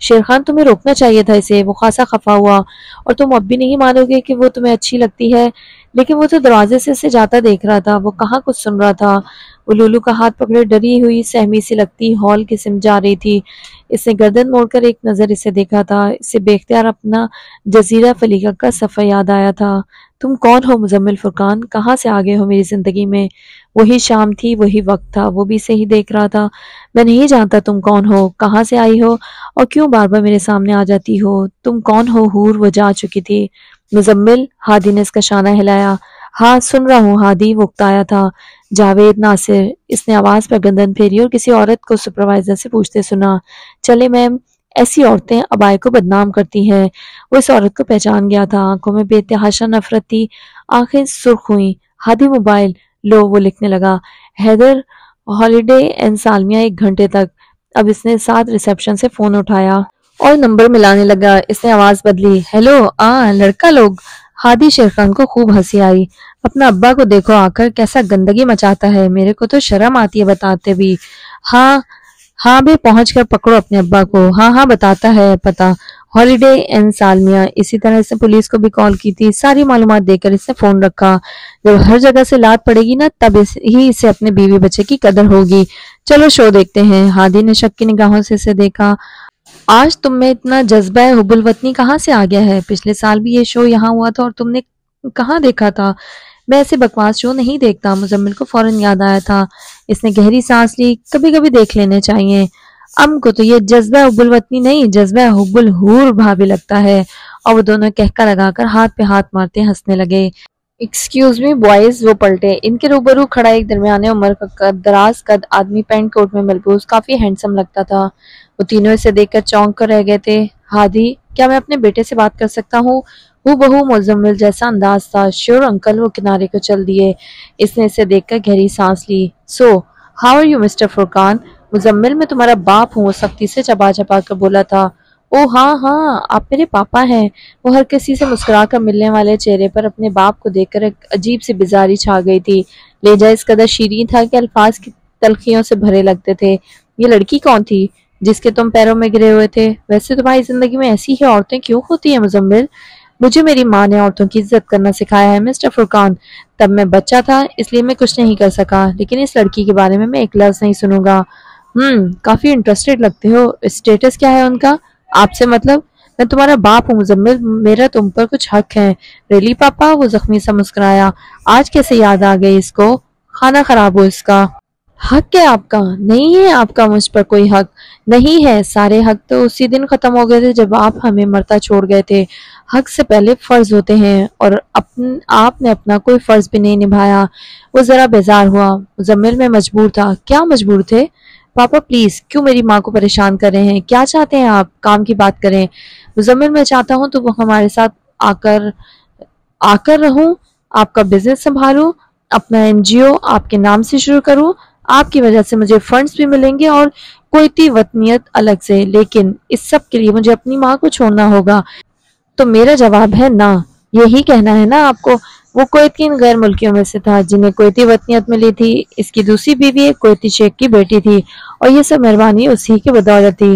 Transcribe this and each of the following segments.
شیر خان تمہیں روکنا چاہیے تھا اسے، وہ خاصا خفا ہوا۔ اور تم اب بھی نہیں مانو گے کہ وہ تمہیں اچھی لگتی ہے؟ لیکن وہ تو دروازے سے اسے جاتا دیکھ رہا تھا، وہ کہاں کچھ سن رہا تھا۔ وہ لولو کا ہاتھ پکڑے ڈری ہوئی سہمی سی لگتی ہال کی سمت جا رہی تھی۔ اس نے گردن موڑ کر ایک نظر اسے دیکھا تھا، اسے بے اختیار اپنا جزیرہ فلیقہ کا سفر یاد آیا تھا۔ تم کون ہو مزمل فرقان؟ کہاں سے آگے ہو میری زندگی میں؟ وہی شام تھی، وہی وقت تھا، وہ بھی صحیح دیکھ رہا تھا۔ میں نہیں جانتا تم کون ہو، کہاں سے آئی ہو، اور کیوں بار بار میرے سامنے آ جاتی ہو؟ تم کون ہو حور؟ وہ جا چکی تھی۔ مزمل، ہادی نے اس کا شانہ ہلایا۔ ہاں سن رہا ہوں ہادی، وہ اکتایا تھا۔ جاوید ناصر، اس نے آواز پر گردن پھیری اور کسی عورت کو سپروائزر سے پوچھتے سنا۔ چلے میم، ایسی عورتیں ابائے کو بدنام کرتی ہیں۔ وہ اس عورت کو پہچان گیا تھا، آنکھوں میں بے تحاشا نفرت تھی، آنکھیں سرخ ہوئیں۔ ہادی موبائل لو، وہ لکھنے لگا۔ حیدر ہالیڈے اینڈ سالمیہ 1 گھنٹے تک۔ اب اس نے ساتھ ریسیپشن سے فون اٹھایا اور نمبر ملانے لگا۔ اس نے آواز بدلی۔ ہیلو، لڑکا لوگ۔ ہادی شیر خان کو خوب ہنسی آئی۔ اپنا ابا کو دیکھو آ کر کیسا گندگی مچاتا ہے، میرے کو تو شرم آتی ہے بتاتے بھی۔ ہاں ہاں بے، پہنچ کر پکڑو اپنے ابا کو۔ ہاں ہاں بتاتا ہے پتا، ہالیڈے اینڈ سالمیہ۔ اسی طرح اس نے پولیس کو بھی کال کی تھی، ساری معلومات دے کر اس نے فون رکھا۔ جب ہر جگہ سے لات پڑے گی نا، تب ہی اسے اپنے بیوی بچے کی قدر ہوگی۔ چلو شو دیکھتے ہیں۔ ہادی نے شک کی نگاہوں سے اسے دیکھا۔ آج تم میں اتنا جذبہ حب الوطنی کہاں سے آ گیا ہے؟ پچھلے سال بھی یہ شو یہاں ہوا تھا اور تم نے کہاں دیکھا تھا؟ میں ایسے بکواس شو نہیں دیکھتا۔ مزمل کو فوراً یاد آیا تھا۔ اس نے گہری سانس لی۔ کبھی کبھی دیکھ لینے چاہیے۔ ام کو تو یہ جذبہ حب الوطنی نہیں، جذبہ حب الحور بھابی لگتا ہے۔ اور وہ دونوں کہکا لگا کر ہاتھ پہ ہاتھ مارتے ہنسنے لگے۔ ایکسکیوز می بوائز، وہ پلٹے۔ ان کے روبرو کھڑا ایک درمیانے عمر کا دراز قد آدمی پینٹ کوٹ میں ملبوس کافی ہینڈسم لگتا تھا۔ وہ تینوں اسے دیکھ کر چونک کر رہ گئے تھے۔ ہادی، کیا میں اپنے بیٹے سے بات کر سکتا ہوں؟ ہو بہو مزمل جیسا انداز تھا۔ شیور انکل، وہ کنارے کو چل دیے۔ اس نے اسے دیکھ کر گہری سانس لی۔ So how are you mister Furqan? Muzammil, میں تمہارا باپ ہوں، وہ سختی سے چبا چبا کر بولا تھا۔ او ہاں ہاں، آپ میرے پاپا ہیں۔ وہ ہر کسی سے مسکرا کر ملنے والے چہرے پر اپنے باپ کو دیکھ کر ایک عجیب سی بیزاری چھا گئی تھی۔ لہجہ اس قدر شیریں تھا کہ الفاظ کی تلخیوں سے بھرے لگتے تھے۔ یہ لڑکی کون تھی جس کے تم پیروں میں گرے ہوئے تھے؟ ویسے تمہاری زندگی میں ایسی ہی عورتیں کیوں ہوتی ہیں مزمل؟ مجھے میری ماں نے عورتوں کی عزت کرنا سکھایا ہے مسٹر فرقان۔ تب میں بچہ تھا اس لیے میں کچھ نہیں کر سکا، لیکن اس لڑکی کے بارے میں ایک لفظ نہیں سنوں گا۔ کافی انٹرسٹڈ لگتے ہو۔ اسٹیٹس کیا ہے ان کا؟ آپ سے مطلب؟ میں تمہارا باپ ہوں مزمل، میرا تم پر کچھ حق ہے۔ ریلی پاپا؟ وہ زخمی سا مسکرایا۔ آج کیسے یاد آ گئی اس کو؟ کھانا خراب ہو اس کا۔ حق ہے آپ کا؟ نہیں ہے آپ کا مجھ پر کوئی حق؟ نہیں ہے، سارے حق تو اسی دن ختم ہو گئے تھے جب آپ ہمیں مرتا چھوڑ گئے تھے۔ حق سے پہلے فرض ہوتے ہیں، اور آپ نے اپنا کوئی فرض بھی نہیں نبھایا۔ وہ ذرا بیزار ہوا۔ مزمل، میں مجبور تھا۔ کیا مجبور تھے؟ پاپا پلیز، کیوں میری ماں کو پریشان کر رہے ہیں؟ کیا چاہتے ہیں آپ؟ کام کی بات کریں۔ مزمل، میں چاہتا ہوں تو وہ ہمارے ساتھ آ کر رہوں، آپ کا بزنس سنبھالوں، اپنا NGO آپ کے نام سے شروع کروں، آپ کی وجہ سے مجھے فنڈز بھی ملیں گے اور کوئٹی وطنیت الگ سے، لیکن اس سب کے لیے مجھے اپنی ماں کو چھوڑنا ہوگا۔ تو میرا جواب ہے نہ۔ یہی کہنا ہے نا آپ کو؟ وہ کویت کی ان غیر ملکیوں میں سے تھا جنہیں کوئٹی وطنیت ملی تھی۔ اس کی دوسری بیوی ایک کوئٹی شیخ کی بیٹی تھی، اور یہ سب مہربانی اسی کی بدولت تھی۔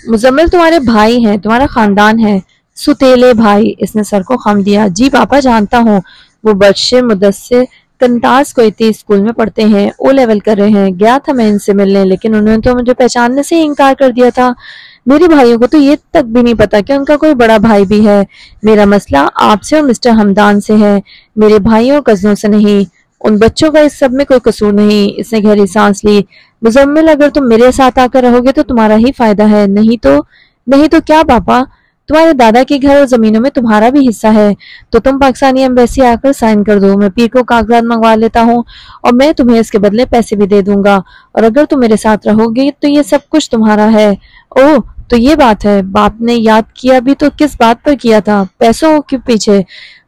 مزمل، تمہارے بھائی ہیں، تمہارا خاندان ہے۔ ستیلے بھائی، اس نے سر کو خم دیا۔ جی پاپا، جانتا ہوں۔ وہ بشر مدثر کنٹاس کوئٹی اسکول میں پڑھتے ہیں، O لیول کر رہے ہیں۔ گیا تھا میں ان سے ملنے، لیکن انہوں نے تو مجھے پہچاننے سے ہی انکار کر دیا تھا۔ میرے بھائیوں کو تو یہ تک بھی نہیں پتا کہ ان کا کوئی بڑا بھائی بھی ہے۔ میرا مسئلہ آپ سے اور مسٹر حمدان سے ہے، میرے بھائیوں اور کزنوں سے نہیں۔ ان بچوں کا اس سب میں کوئی قصور نہیں۔ اس نے گہری سانس لی۔ مزمل، اگر تم میرے ساتھ آ کر رہو گے تو تمہارا ہی فائدہ ہے، نہیں تو کیا پاپا؟ تمہارے دادا کے گھر اور زمینوں میں تمہارا بھی حصہ ہے، تو تم پاکستانی ایمبیسی آ کر سائن کر دو، میں پیر کو کاغذات منگوا لیتا ہوں اور میں تمہیں اس کے بدلے پیسے بھی دے دوں گا، اور اگر تم میرے ساتھ رہو گے تو یہ سب کچھ تمہارا ہے۔ اوہ، تو یہ بات ہے۔ باپ نے یاد کیا بھی تو کس بات پر کیا تھا؟ پیسوں کے پیچھے؟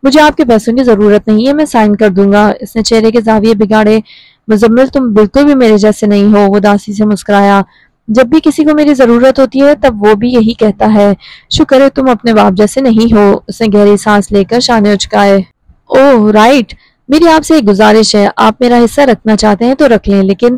مجھے آپ کے پیسوں کی ضرورت نہیں ہے، میں سائن کر دوں گا۔ اس نے چہرے کے زاویے بگاڑے۔ مزمل، تم بالکل بھی میرے جیسے نہیں ہو، وہ اداسی سے مسکرایا۔ جب بھی کسی کو میری ضرورت ہوتی ہے تب وہ بھی یہی کہتا ہے۔ شکر ہے تم اپنے باپ جیسے نہیں ہو۔ اس نے گہری سانس لے کر شانے اچکائے۔ اوہ رائٹ، میری آپ سے ایک گزارش ہے، آپ میرا حصہ رکھنا چاہتے ہیں تو رکھ لیں، لیکن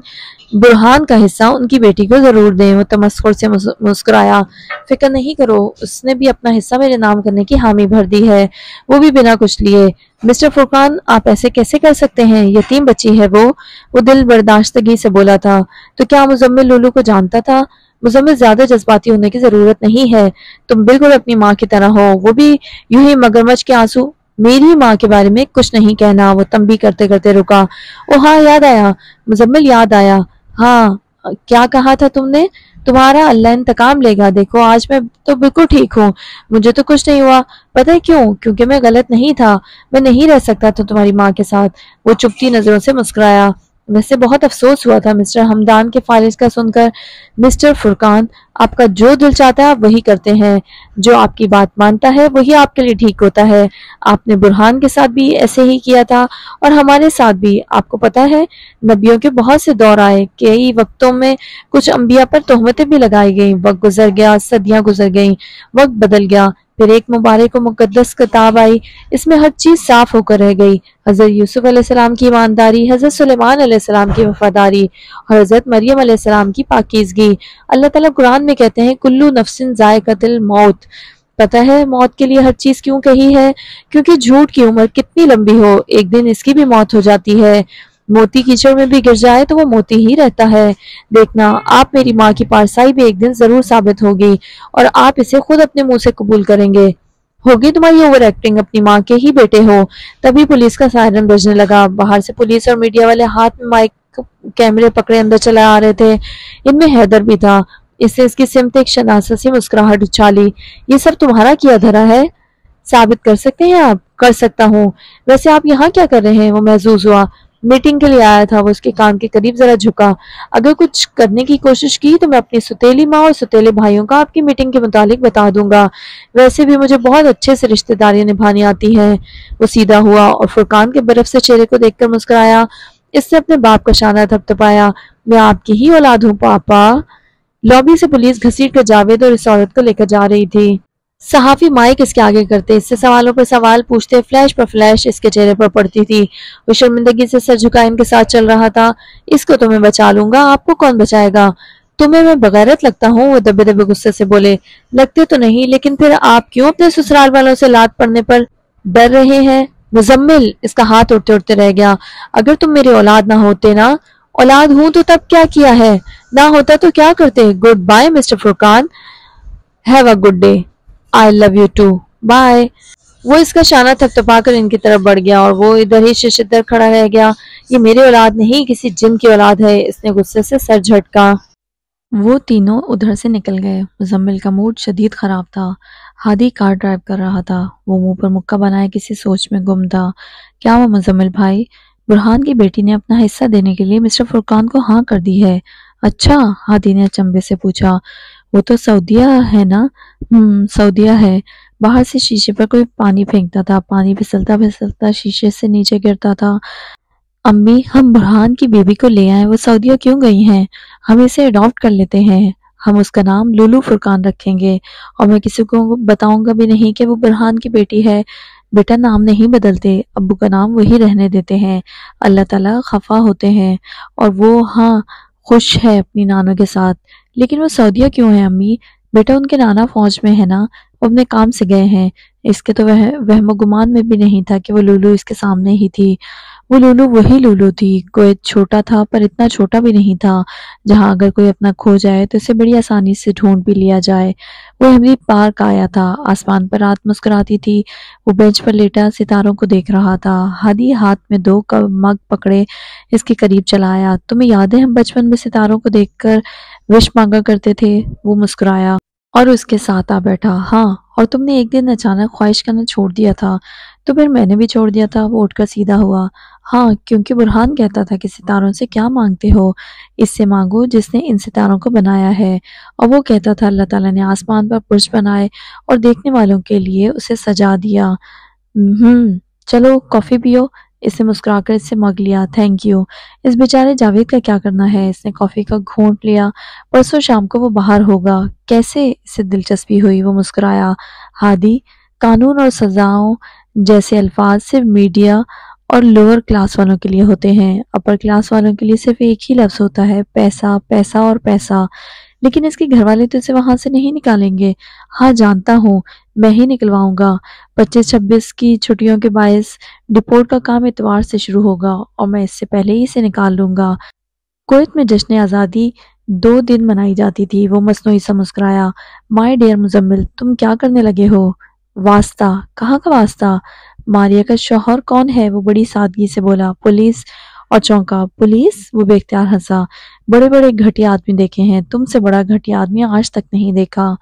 برہان کا حصہ ان کی بیٹی کو ضرور دیں۔ وہ تمسخر سے مسکرایا۔ فکر نہیں کرو، اس نے بھی اپنا حصہ میرے نام کرنے کی حامی بھر دی ہے، وہ بھی بنا کچھ لیے۔ مسٹر فرقان، آپ ایسے کیسے کر سکتے ہیں؟ یتیم بچی ہے وہ دل برداشتگی سے بولا تھا۔ تو کیا مزمل لولو کو جانتا تھا؟ مزمل زیادہ جذباتی ہونے کی ضرورت نہیں ہے، تم بالکل اپنی ماں کی طرح ہو۔ وہ بھی یوں ہی مگرمچھ کے آنسو۔ میری ماں کے بارے میں کچھ نہیں کہنا، وہ تنبیہ کرتے کرتے رکا۔ او ہاں، یاد آیا مزمل، یاد آیا۔ ہاں، کیا کہا تھا تم نے؟ تمہارا اللہ انتقام لے گا۔ دیکھو آج میں تو بالکل ٹھیک ہوں، مجھے تو کچھ نہیں ہوا۔ پتہ ہے کیوں؟ کیونکہ میں غلط نہیں تھا، میں نہیں رہ سکتا تھا تمہاری ماں کے ساتھ۔ وہ چپتی نظروں سے مسکرایا۔ ویسے بہت افسوس ہوا تھا مسٹر ہمدان کے فالج کا سن کر۔ مسٹر فرقان، آپ کا جو دل چاہتا ہے آپ وہی کرتے ہیں، جو آپ کی بات مانتا ہے وہی آپ کے لیے ٹھیک ہوتا ہے۔ آپ نے برہان کے ساتھ بھی ایسے ہی کیا تھا اور ہمارے ساتھ بھی۔ آپ کو پتہ ہے نبیوں کے بہت سے دور آئے، کئی وقتوں میں کچھ انبیاء پر تہمتیں بھی لگائی گئیں، وقت گزر گیا، صدیاں گزر گئیں، وقت بدل گیا، پھر ایک مبارک و مقدس کتاب آئی، اس میں ہر چیز صاف ہو کر رہ گئی۔ حضرت یوسف علیہ السلام کی ایمانداری، حضرت سلیمان علیہ السلام کی وفاداری اور حضرت مریم علیہ السلام کی پاکیزگی۔ اللہ تعالیٰ قرآن میں کہتے ہیں کلو نفس ذائقۃ الموت۔ پتہ ہے موت کے لیے ہر چیز کیوں کہی ہے؟ کیونکہ جھوٹ کی عمر کتنی لمبی ہو ایک دن اس کی بھی موت ہو جاتی ہے۔ موتی کیچڑ میں بھی گر جائے تو وہ موتی ہی رہتا ہے۔ دیکھنا آپ میری ماں کی پارسائی بھی ایک دن ضرور ثابت ہوگی اور آپ اسے خود اپنے منہ سے قبول کریں گے۔ ہوگی تمہاری اوور ایکٹنگ، اپنی ماں کے ہی بیٹے ہو۔ تبھی پولیس کا سائرن بجنے لگا۔ باہر سے پولیس اور میڈیا والے ہاتھ میں مائک کیمرے پکڑے اندر چلے آ رہے تھے۔ ان میں حیدر بھی تھا۔ اس سے اس کی سمت ایک شناسا سی مسکراہٹ اچھالی۔ یہ سب تمہارا کیا دھرا ہے؟ ثابت کر سکتے ہیں آپ؟ کر سکتا ہوں۔ ویسے آپ یہاں کیا کر رہے ہیں؟ وہ محظوظ ہوا۔ میٹنگ کے لیے آیا تھا۔ وہ اس کے کان کے قریب ذرا جھکا۔ اگر کچھ کرنے کی کوشش کی تو میں اپنی ستیلی ماں اور ستیلے بھائیوں کا آپ کی میٹنگ کے متعلق بتا دوں گا۔ ویسے بھی مجھے بہت اچھے سے رشتہ داریاں نبھانی آتی ہیں۔ وہ سیدھا ہوا اور فرقان کے برف سے چہرے کو دیکھ کر مسکرایا۔ اس نے اپنے باپ کا شانہ تھپتھپایا۔ میں آپ کی ہی اولاد ہوں پاپا۔ لابی سے پولیس گھسیٹ کر جاوید اور اس عورت کو لے کر جا رہی تھی۔ صحافی مائک اس کے آگے کرتے، اس سے سوالوں پر سوال پوچھتے، فلیش پر فلیش اس کے چہرے پر پڑتی تھی۔ وہ شرمندگی سے سر جھکائے ان کے ساتھ چل رہا تھا۔ اس کو تو میں بچا لوں گا، آپ کو کون بچائے گا؟ تمہیں میں بغیرت لگتا ہوں؟ وہ دبے دبے غصے سے بولے۔ لگتے تو نہیں، لیکن پھر آپ کیوں اپنے سسرال والوں سے لات پڑنے پر ڈر رہے ہیں؟ مزمل، اس کا ہاتھ اڑتے اڑتے رہ گیا۔ اگر تم میرے اولاد نہ ہوتے نا، اولاد ہوں تو تب کیا کیا ہے؟ نہ ہوتا تو کیا کرتے؟ Goodbye mister Furqan, have a good day. I love you too. Bye. وہ اس کا شانہ تھپتھپا کر ان کی طرف بڑھ گیا اور وہ ادھر ہی ششدر کھڑا رہ گیا۔ یہ میری اولاد نہیں، کسی جن کی اولاد ہے۔ اس نے غصے سے سر جھٹکا۔ وہ تینوں ادھر سے نکل گئے۔ مزمل کا موڈ شدید خراب تھا۔ ہادی کار ڈرائیو کر رہا تھا۔ وہ منہ پر مکہ بنائے کسی سوچ میں گم تھا۔ کیا وہ مزمل بھائی؟ برہان کی بیٹی نے اپنا حصہ دینے کے لیے مسٹر فرقان کو ہاں کر دی ہے۔ اچھا، ہادی نے اچنبے سے پوچھا۔ وہ تو سعودیہ ہے نا؟ سعودیہ ہے۔ باہر سے شیشے پر کوئی پانی پھینکتا تھا، پانی پھسلتا پھسلتا شیشے سے نیچے گرتا تھا۔ امی، ہم برہان کی بیبی کو لے آئیں، وہ سعودیہ کیوں گئی ہیں؟ ہم اسے اڈاپٹ کر لیتے ہیں، ہم اس کا نام لولو فرقان رکھیں گے، اور میں کسی کو بتاؤں گا بھی نہیں کہ وہ برہان کی بیٹی ہے۔ بیٹا نام نہیں بدلتے، ابو کا نام وہی رہنے دیتے ہیں۔ اللہ تعالیٰ خفا ہوتے ہیں، اور وہ ہاں خوش ہے اپنی نانوں کے ساتھ۔ لیکن وہ سعودیہ کیوں ہے امی؟ بیٹا ان کے نانا فوج میں ہے نا، وہ اپنے کام سے گئے ہیں۔ اس کے تو وہم و گمان میں بھی نہیں تھا کہ وہ لولو اس کے سامنے ہی تھی۔ وہ لولو وہی لولو تھی۔ کوئی چھوٹا تھا پر اتنا چھوٹا بھی نہیں تھا جہاں اگر کوئی اپنا کھو جائے تو اسے بڑی آسانی سے ڈھونڈ بھی لیا جائے۔ وہ ہمری پارک آیا تھا، آسمان پر رات مسکراتی تھی۔ وہ بینچ پر لیٹا ستاروں کو دیکھ رہا تھا۔ ہادی ہاتھ میں 2 مگ پکڑے اس کے قریب چلایا۔ تمہیں یاد ہے ہم بچپن میں ستاروں کو دیکھ کر وش مانگا کرتے تھے؟ وہ مسکرایا اور اس کے ساتھ آ بیٹھا۔ ہاں، اور تم نے ایک دن اچانک خواہش کرنا چھوڑ دیا تھا، تو پھر میں نے بھی چھوڑ دیا تھا۔ وہ اٹھ کر سیدھا ہوا۔ ہاں، کیونکہ برہان کہتا تھا کہ ستاروں سے کیا مانگتے ہو؟ اس سے مانگو جس نے ان ستاروں کو بنایا ہے۔ اور وہ کہتا تھا اللہ تعالیٰ نے آسمان پر برج بنائے اور دیکھنے والوں کے لیے اسے سجا دیا۔ چلو کافی پیو۔ اس نے مسکرا کر اس سے مگ لیا۔ Thank you. اس بیچارے جاوید کا کیا کرنا ہے؟ اس نے کافی کا گھونٹ لیا۔ پرسوں شام کو وہ باہر ہوگا۔ کیسے؟ اس سے دلچسپی ہوئی۔ وہ مسکرایا۔ ہادی، قانون اور سزاؤں جیسے الفاظ صرف میڈیا اور لوور کلاس والوں کے لیے ہوتے ہیں، اپر کلاس والوں کے لیے صرف ایک ہی لفظ ہوتا ہے، پیسہ پیسہ اور پیسہ۔ لیکن اس کے گھر والے تو اسے وہاں سے نہیں نکالیں گے۔ ہاں جانتا ہوں، میں ہی نکلواؤں گا۔ 25-26 کی چھٹیوں کے باعث ڈپورٹ کا کام اتوار سے شروع ہوگا اور میں اس سے پہلے ہی اسے نکال لوں گا۔ کویت میں جشن آزادی 2 دن منائی جاتی تھی۔ وہ مصنوعی سا مسکرایا۔ مائی ڈیئر مزمل، تم کیا کرنے لگے ہو؟ واسطہ؟ کہاں کا واسطہ؟ ماریا کا شوہر کون ہے؟ وہ بڑی سادگی سے بولا۔ پولیس۔ اور چونکا۔ پولیس؟ وہ بے اختیار ہنسا۔ بڑے بڑے گھٹیا آدمی دیکھے ہیں، تم سے بڑا گھٹیا آدمی آج تک نہیں دیکھا۔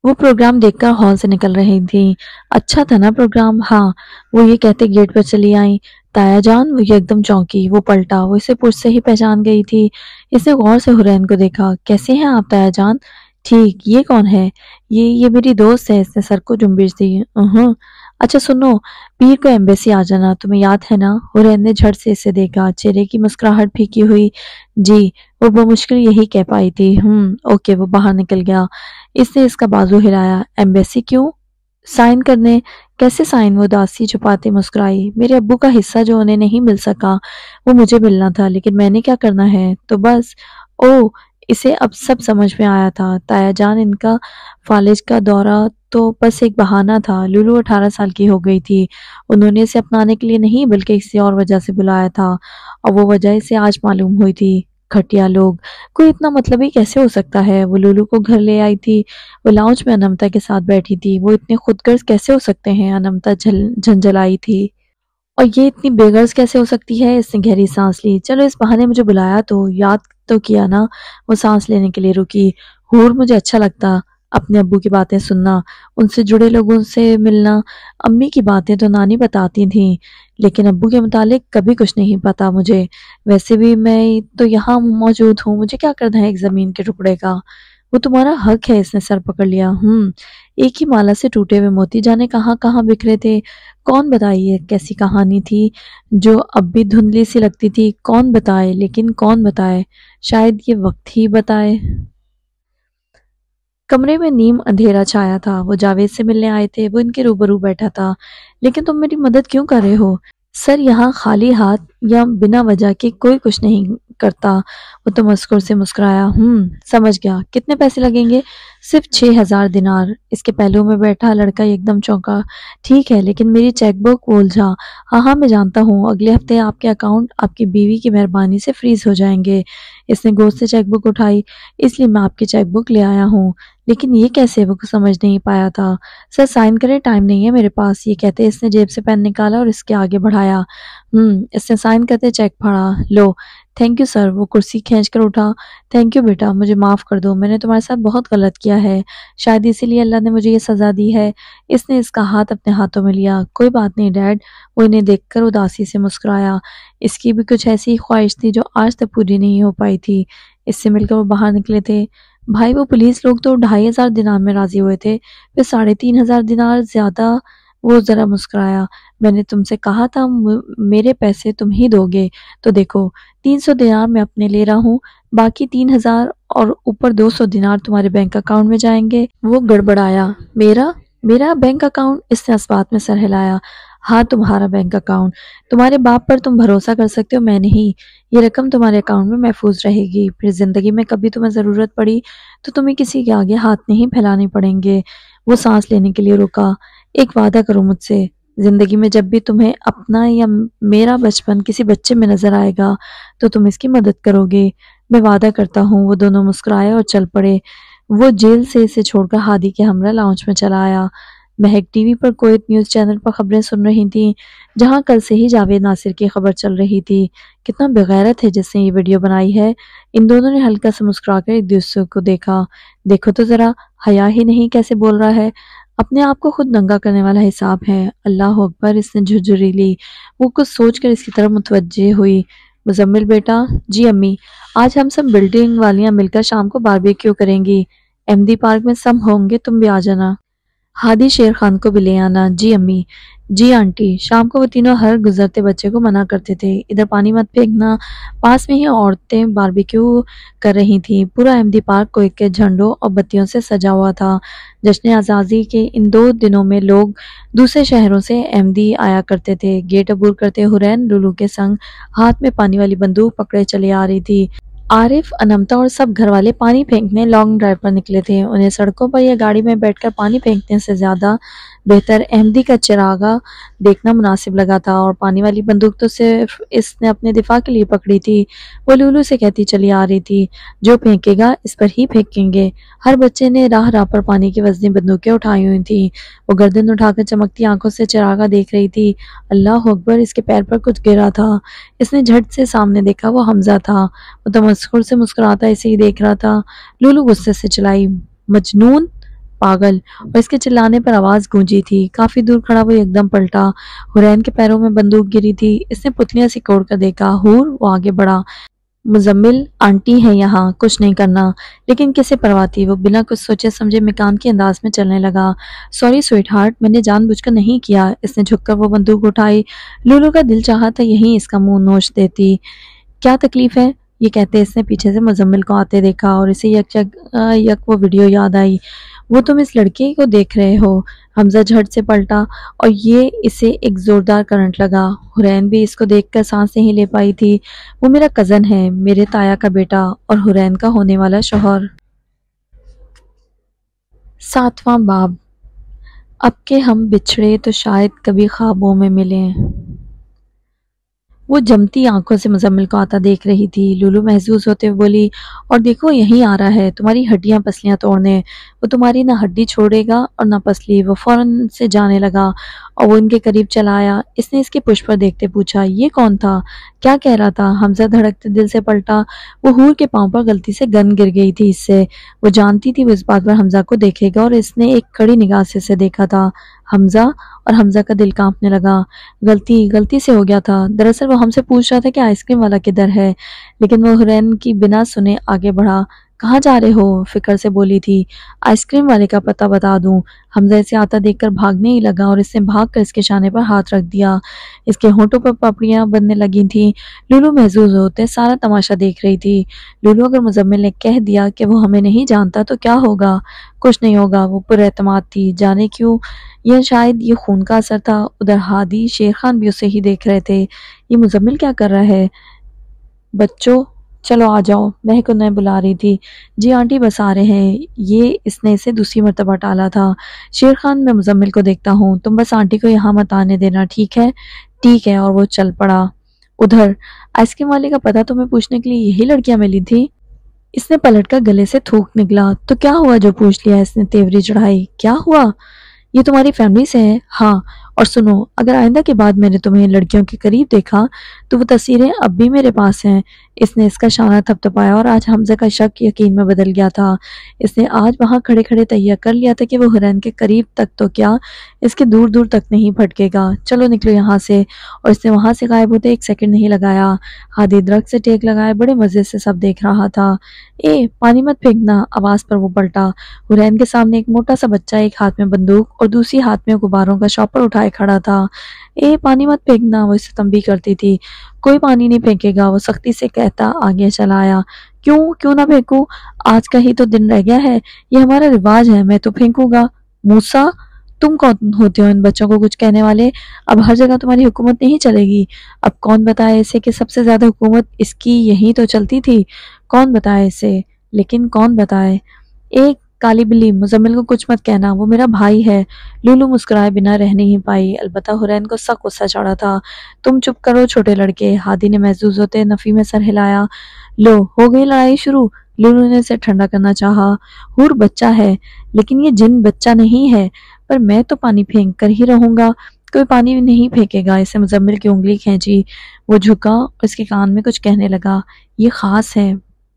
وہ پروگرام دیکھ کر ہال سے نکل رہی تھیں۔ اچھا تھا نا پروگرام؟ ہاں، وہ یہ کہتے گیٹ پر چلی آئیں۔ تایا جان؟ وہ یکدم چونکی، وہ پلٹا، وہ اسے پشت سے ہی پہچان گئی تھی۔ اس نے غور سے حرین کو دیکھا۔ کیسے ہیں آپ تایا جان؟ ٹھیک۔ یہ کون ہے؟ یہ میری دوست ہے۔ اس نے سر کو جنبش دی۔ اچھا سنو، پیر کو ایمبیسی آ جانا، تمہیں یاد ہے نا؟ حرین نے جھٹ سے اسے دیکھا، چہرے کی مسکراہٹ پھیکی ہوئی۔ جی، وہ بمشکل یہی کہہ پائی تھی۔ اوکے۔ وہ باہر نکل گیا۔ اس نے اس کا بازو ہلایا۔ ایمبیسی کیوں؟ سائن کرنے۔ کیسے سائن؟ وہ اداسی چھپاتے مسکرائی۔ میرے ابو کا حصہ جو انہیں نہیں مل سکا وہ مجھے ملنا تھا، لیکن میں نے کیا کرنا ہے؟ تو بس۔ اسے اب سب سمجھ میں آیا تھا۔ تایا جان، ان کا فالج کا دورہ تو بس ایک بہانہ تھا۔ لولو 18 سال کی ہو گئی تھی۔ انہوں نے اسے اپنانے کے لیے نہیں بلکہ کسی اور وجہ سے بلایا تھا، اور وہ وجہ اسے آج معلوم ہوئی تھی۔ گھٹیا لوگ، کوئی اتنا مطلبی کیسے ہو سکتا ہے؟ وہ لولو کو گھر لے آئی تھی، وہ لاؤنج میں انمتا کے ساتھ بیٹھی تھی۔ وہ اتنے خود غرض کیسے ہو سکتے ہیں؟ انمتا جھنجھلائی تھی۔ اور یہ اتنی بے غرض کیسے ہو سکتی ہے؟ اس نے گہری سانس لی۔ چلو اس بہانے مجھے بلایا تو یاد تو کیا نا؟ وہ سانس لینے کے لیے رکی۔ مجھے اچھا لگتا اپنے ابو کی باتیں سننا، ان سے جڑے لوگوں سے ملنا۔ امی کی باتیں تو نانی بتاتی تھیں، لیکن ابو کے متعلق کبھی کچھ نہیں پتا مجھے۔ ویسے بھی میں تو یہاں موجود ہوں، مجھے کیا کرنا ہے ایک زمین کے ٹکڑے کا؟ وہ تمہارا حق ہے۔ اس نے سر پکڑ لیا۔ ایک ہی مالا سے ٹوٹے ہوئے موتی جانے کہاں کہاں بکھرے تھے۔ کون بتائیے کیسی کہانی تھی جو اب بھی دھندلی سی لگتی تھی؟ کون بتائے؟ لیکن کون بتائے؟ شاید یہ وقت ہی بتائے۔ کمرے میں نیم اندھیرا چھایا تھا۔ وہ جاوید سے ملنے آئے تھے، وہ ان کے روبرو بیٹھا تھا۔ لیکن تم میری مدد کیوں کر رہے ہو؟ سر، یہاں خالی ہاتھ یا بنا وجہ کے کوئی کچھ نہیں کرتا۔ وہ تمسخر سے مسکرایا۔ سمجھ گیا۔ کتنے پیسے لگیں گے؟ صرف 6,000 دینار۔ اس کے پہلو میں بیٹھا لڑکا ایک دم چونکا۔ ٹھیک ہے، لیکن میری چیک بک؟ وہ الجھا۔ ہاں میں جانتا ہوں، اگلے ہفتے آپ کے اکاؤنٹ آپ کی بیوی کی مہربانی سے فریز ہو جائیں گے۔ اس نے گوشت سے چیک بک اٹھائی۔ اس لیے میں آپ کی چیک بک لے آیا ہوں۔ لیکن یہ کیسے؟ وہ سمجھ نہیں پایا تھا۔ سر سائن کریں، ٹائم نہیں ہے میرے پاس۔ یہ کہتے اس نے جیب سے پین نکالا اور اس کے آگے بڑھایا۔ اس نے سائن کرتے چیک پھاڑا۔ لو۔ Thank you sir. وہ کرسی کھینچ کر اٹھا۔ تھینک یو بیٹا، مجھے معاف کر دو، میں نے تمہارے ساتھ بہت غلط کیا ہے، شاید اسی لیے اللہ نے مجھے یہ سزا دی ہے۔ اس نے اس کا ہاتھ اپنے ہاتھوں میں لیا۔ کوئی بات نہیں ڈیڈ۔ وہ انہیں دیکھ کر اداسی سے مسکرایا۔ اس کی بھی کچھ ایسی ہی خواہش تھی جو آج تک پوری نہیں ہو پائی تھی۔ اس سے مل کر وہ باہر نکلے تھے۔ بھائی، وہ پولیس لوگ تو 2,500 دینار میں راضی ہوئے تھے، پھر 3,500 دینار زیادہ۔ وہ ذرا مسکرایا۔ میں نے تم سے کہا تھا میرے پیسے تم ہی دو گے، تو دیکھو 300 دینار میں اپنے لے رہا ہوں، باقی 3,000 اور اوپر 200 دینار تمہارے بینک اکاؤنٹ میں جائیں گے۔ وہ گڑبڑایا۔ میرا بینک اکاؤنٹ؟ اس نے اس بات میں سر ہلایا۔ ہاں، تمہارا بینک اکاؤنٹ۔ تمہارے باپ پر تم بھروسہ کر سکتے ہو، میں نہیں۔ یہ رقم تمہارے اکاؤنٹ میں محفوظ رہے گی، پھر زندگی میں کبھی تمہیں ضرورت پڑی تو تمہیں کسی کے آگے ہاتھ نہیں پھیلانے پڑیں گے۔ وہ سانس لینے کے لیے رکا۔ ایک وعدہ کرو مجھ سے، زندگی میں جب بھی تمہیں اپنا یا میرا بچپن کسی بچے میں نظر آئے گا تو تم اس کی مدد کرو گے۔ میں وعدہ کرتا ہوں۔ وہ دونوں مسکرائے اور چل پڑے۔ وہ جیل سے اسے چھوڑ کر ہادی کے ہمراہ لاؤنج میں چلا آیا۔ مہک ٹی وی پر کویت نیوز چینل پر خبریں سن رہی تھی، جہاں کل سے ہی جاوید ناصر کی خبر چل رہی تھی۔ کتنا بغیرت ہے جس نے یہ ویڈیو بنائی ہے۔ ان دونوں نے ہلکا سے مسکرا کر ایک دوسرے کو دیکھا۔ دیکھو تو ذرا، حیا ہی نہیں کیسے بول رہا ہے، اپنے آپ کو خود ننگا کرنے والا حساب ہے۔ اللہ اکبر۔ اس نے جھرجھری لی۔ وہ کچھ سوچ کر اس کی طرف متوجہ ہوئی۔ مزمل بیٹا؟ جی امی۔ آج ہم سب بلڈنگ والیاں مل کر شام کو باربیکیو کریں گی، احمدی پارک میں سب ہوں گے، تم بھی آ جانا۔ ہادی شیر خان کو بھی لے آنا۔ جی امی، جی آنٹی۔ شام کو وہ تینوں ہر گزرتے بچے کو منع کرتے تھے، ادھر پانی مت پھینکنا۔ پاس میں ہی عورتیں باربیکیو کر رہی تھیں، پورا احمدی پارک کوئے کے جھنڈوں اور بتیوں سے سجا ہوا تھا۔ جشن آزادی کے ان 2 دنوں میں لوگ دوسرے شہروں سے احمدی آیا کرتے تھے۔ گیٹ عبور کرتے حرین لولو کے سنگ ہاتھ میں پانی والی بندوق پکڑے چلی آ رہی تھی۔ عارف، انمتا اور سب گھر والے پانی پھینکنے لانگ ڈرائیو پر نکلے تھے۔ انہیں سڑکوں پر یا گاڑی میں بیٹھ کر پانی پھینکنے سے زیادہ بہتر احمدی کا چراغاں دیکھنا مناسب لگا تھا، اور پانی والی بندوق تو صرف اس نے اپنے دفاع کے لیے پکڑی تھی۔ وہ لولو سے کہتی چلی آ رہی تھی، جو پھینکے گا اس پر ہی پھینکیں گے۔ ہر بچے نے راہ راہ پر پانی کی وزنی بندوقیں اٹھائی ہوئی تھیں۔ وہ گردن اٹھا کر چمکتی آنکھوں سے چراغاں دیکھ رہی تھی۔ اللہ اکبر! اس کے پیر پر کچھ گرا تھا۔ اس نے جھٹ سے سامنے دیکھا، وہ حمزہ تھا۔ وہ تمسخر سے مسکراتا اسے ہی دیکھ رہا تھا۔ لولو غصے سے چلائی، مجنون، پاگل! اور اس کے چلانے پر آواز گونجی تھی۔ کافی دور کھڑا وہ یکدم پلٹا۔ حرین کے پیروں میں بندوق گری تھی۔ اس نے پتلیاں سی کوڑ کر دیکھا۔ حور! وہ آگے بڑھا۔ مزمل آنٹی ہے یہاں، کچھ نہیں کرنا۔ لیکن کسے پرواہ تھی؟ وہ بنا کچھ سوچے سمجھے مکان انداز میں چلنے لگا۔ سوری سویٹ ہارٹ، میں نے جان بوجھ کر نہیں کیا۔ اس نے جھک کر وہ بندوق اٹھائی۔ لولو کا دل چاہا تھا یہیں اس کا منہ نوچ دیتی۔ کیا تکلیف ہے؟ یہ کہتے اس نے پیچھے سے مزمل کو آتے دیکھا، اور اسے یک وہ ویڈیو یاد آئی۔ وہ تم اس لڑکے کو دیکھ رہے ہو؟ حمزہ جھٹ سے پلٹا، اور یہ اسے ایک زوردار کرنٹ لگا۔ حرین بھی اس کو دیکھ کر سانس نہیں لے پائی تھی۔ وہ میرا کزن ہے، میرے تایا کا بیٹا، اور حرین کا ہونے والا شوہر۔ 7واں باب۔ اب کہ ہم بچھڑے تو شاید کبھی خوابوں میں ملیں۔ وہ جمتی آنکھوں سے مزمل کو آتا دیکھ رہی تھی۔ لولو محظوظ ہوتے ہوئے بولی، اور دیکھو یہیں آ رہا ہے تمہاری ہڈیاں پسلیاں توڑنے۔ وہ تمہاری نہ ہڈی چھوڑے گا اور نہ پسلی۔ وہ فوراً سے جانے لگا، اور وہ ان کے قریب چلا آیا۔ اس نے اس کے پشت پر دیکھتے پوچھا، یہ کون تھا؟ کیا کہہ رہا تھا؟ حمزہ دھڑکتے دل سے پلٹا۔ وہ حور کے پاؤں پر غلطی سے گن گر گئی تھی اس سے۔ وہ جانتی تھی وہ اس بات پر حمزہ کو دیکھے گا، اور اس نے ایک کڑی نگاہ سے اسے دیکھا تھا۔ حمزہ! اور حمزہ کا دل کانپنے لگا۔ غلطی سے ہو گیا تھا۔ دراصل وہ ہم سے پوچھ رہا تھا کہ آئس کریم والا کدھر ہے، لیکن وہ حرین کی بنا سنے آگے بڑھا۔ کہاں جا رہے ہو؟ فکر سے بولی تھی۔ آئس کریم والے کا پتہ بتا دوں۔ حمزہ اسے آتا دیکھ کر بھاگنے ہی لگا، اور اس نے بھاگ کر اس کے شانے پر ہاتھ رکھ دیا۔ اس کے ہونٹوں پر پپڑیاں بننے لگی تھیں۔ لولو محظوظ ہوتے سارا تماشا دیکھ رہی تھی۔ لولو، اگر مزمل نے کہہ دیا کہ وہ ہمیں نہیں جانتا تو کیا ہوگا؟ کچھ نہیں ہوگا۔ وہ پر اعتماد تھی، جانے کیوں، یا شاید یہ خون کا اثر تھا۔ ادھر ہادی شیر خان بھی اسے ہی دیکھ رہے تھے۔ یہ مزمل کیا کر رہا ہے؟ بچوں چلو آ جاؤ، مہک انہیں بلا رہی تھی۔ جی آنٹی بس آ رہے ہیں۔ یہ اس نے اسے دوسری مرتبہ ٹالا تھا۔ شیر خان، میں مزمل کو دیکھتا ہوں، تم بس آنٹی کو یہاں مت آنے دینا، ٹھیک ہے؟ ٹھیک ہے۔ اور وہ چل پڑا۔ ادھر آئس کریم والے کا پتہ تمہیں پوچھنے کے لیے یہی لڑکیاں ملی تھی؟ اس نے پلٹ کر گلے سے تھوک نکلا۔ تو کیا ہوا جو پوچھ لیا؟ اس نے تیوری چڑھائی۔ کیا ہوا؟ یہ تمہاری فیملی سے ہے؟ ہاں۔ اور سنو، اگر آئندہ کے بعد میں نے تمہیں لڑکیوں کے قریب دیکھا تو وہ تصویریں اب بھی میرے پاس ہیں۔ اس نے اس کا شانہ تھپتھپایا، اور آج حمزہ کا شک یقین میں بدل گیا تھا۔ اس نے آج وہاں کھڑے کھڑے تہیہ کر لیا تھا کہ وہ حرین کے قریب تک تو کیا، اس کے دور دور تک نہیں پھٹکے گا۔ چلو نکلو یہاں سے۔ اور اس نے وہاں سے غائب ہوتے 1 سیکنڈ نہیں لگایا۔ ہادی درخت سے ٹیک لگائے بڑے مزے سے سب دیکھ رہا تھا۔ اے پانی مت پھینکنا! آواز پر وہ پلٹا۔ حرین کے سامنے ایک موٹا سا بچہ، ایک ہاتھ میں بندوق اور دوسری ہاتھ میں غباروں کا شاپر اٹھائے کھڑا تھا۔ اے پانی مت پھینکنا! وہ اسے تنبیہ کرتی تھی۔ کوئی پانی نہیں پھینکے گا، وہ سختی سے کہتا آگے چلا آیا۔ کیوں نہ پھینکوں؟ آج کا ہی تو دن رہ گیا ہے، یہ ہمارا رواج ہے، میں تو پھینکوں گا۔ موسیٰ، تم کون ہوتے ہو ان بچوں کو کچھ کہنے والے؟ اب ہر جگہ تمہاری حکومت نہیں چلے گی۔ اب کون بتائے اسے کہ سب سے زیادہ حکومت اس کی یہی تو چلتی تھی؟ کون بتائے اسے؟ لیکن کون بتائے؟ ایک کالی بلی، مزمل کو کچھ مت کہنا، وہ میرا بھائی ہے۔ لولو مسکرائے بنا رہ نہیں پائی، البتہ حرین کو سخت غصہ چڑھا تھا۔ تم چپ کرو چھوٹے لڑکے، ہادی نے محظوظ ہوتے نفی میں سر ہلایا۔ لو ہو گئی لڑائی شروع؟ لولو نے اسے ٹھنڈا کرنا چاہا۔ حور بچہ ہے، لیکن یہ جن بچہ نہیں ہے، پر میں تو پانی پھینک کر ہی رہوں گا۔ کوئی پانی نہیں پھینکے گا۔ اسے مزمل کی انگلی کھینچی۔ وہ جھکا اور اس کے کان میں کچھ کہنے لگا۔ یہ خاص ہے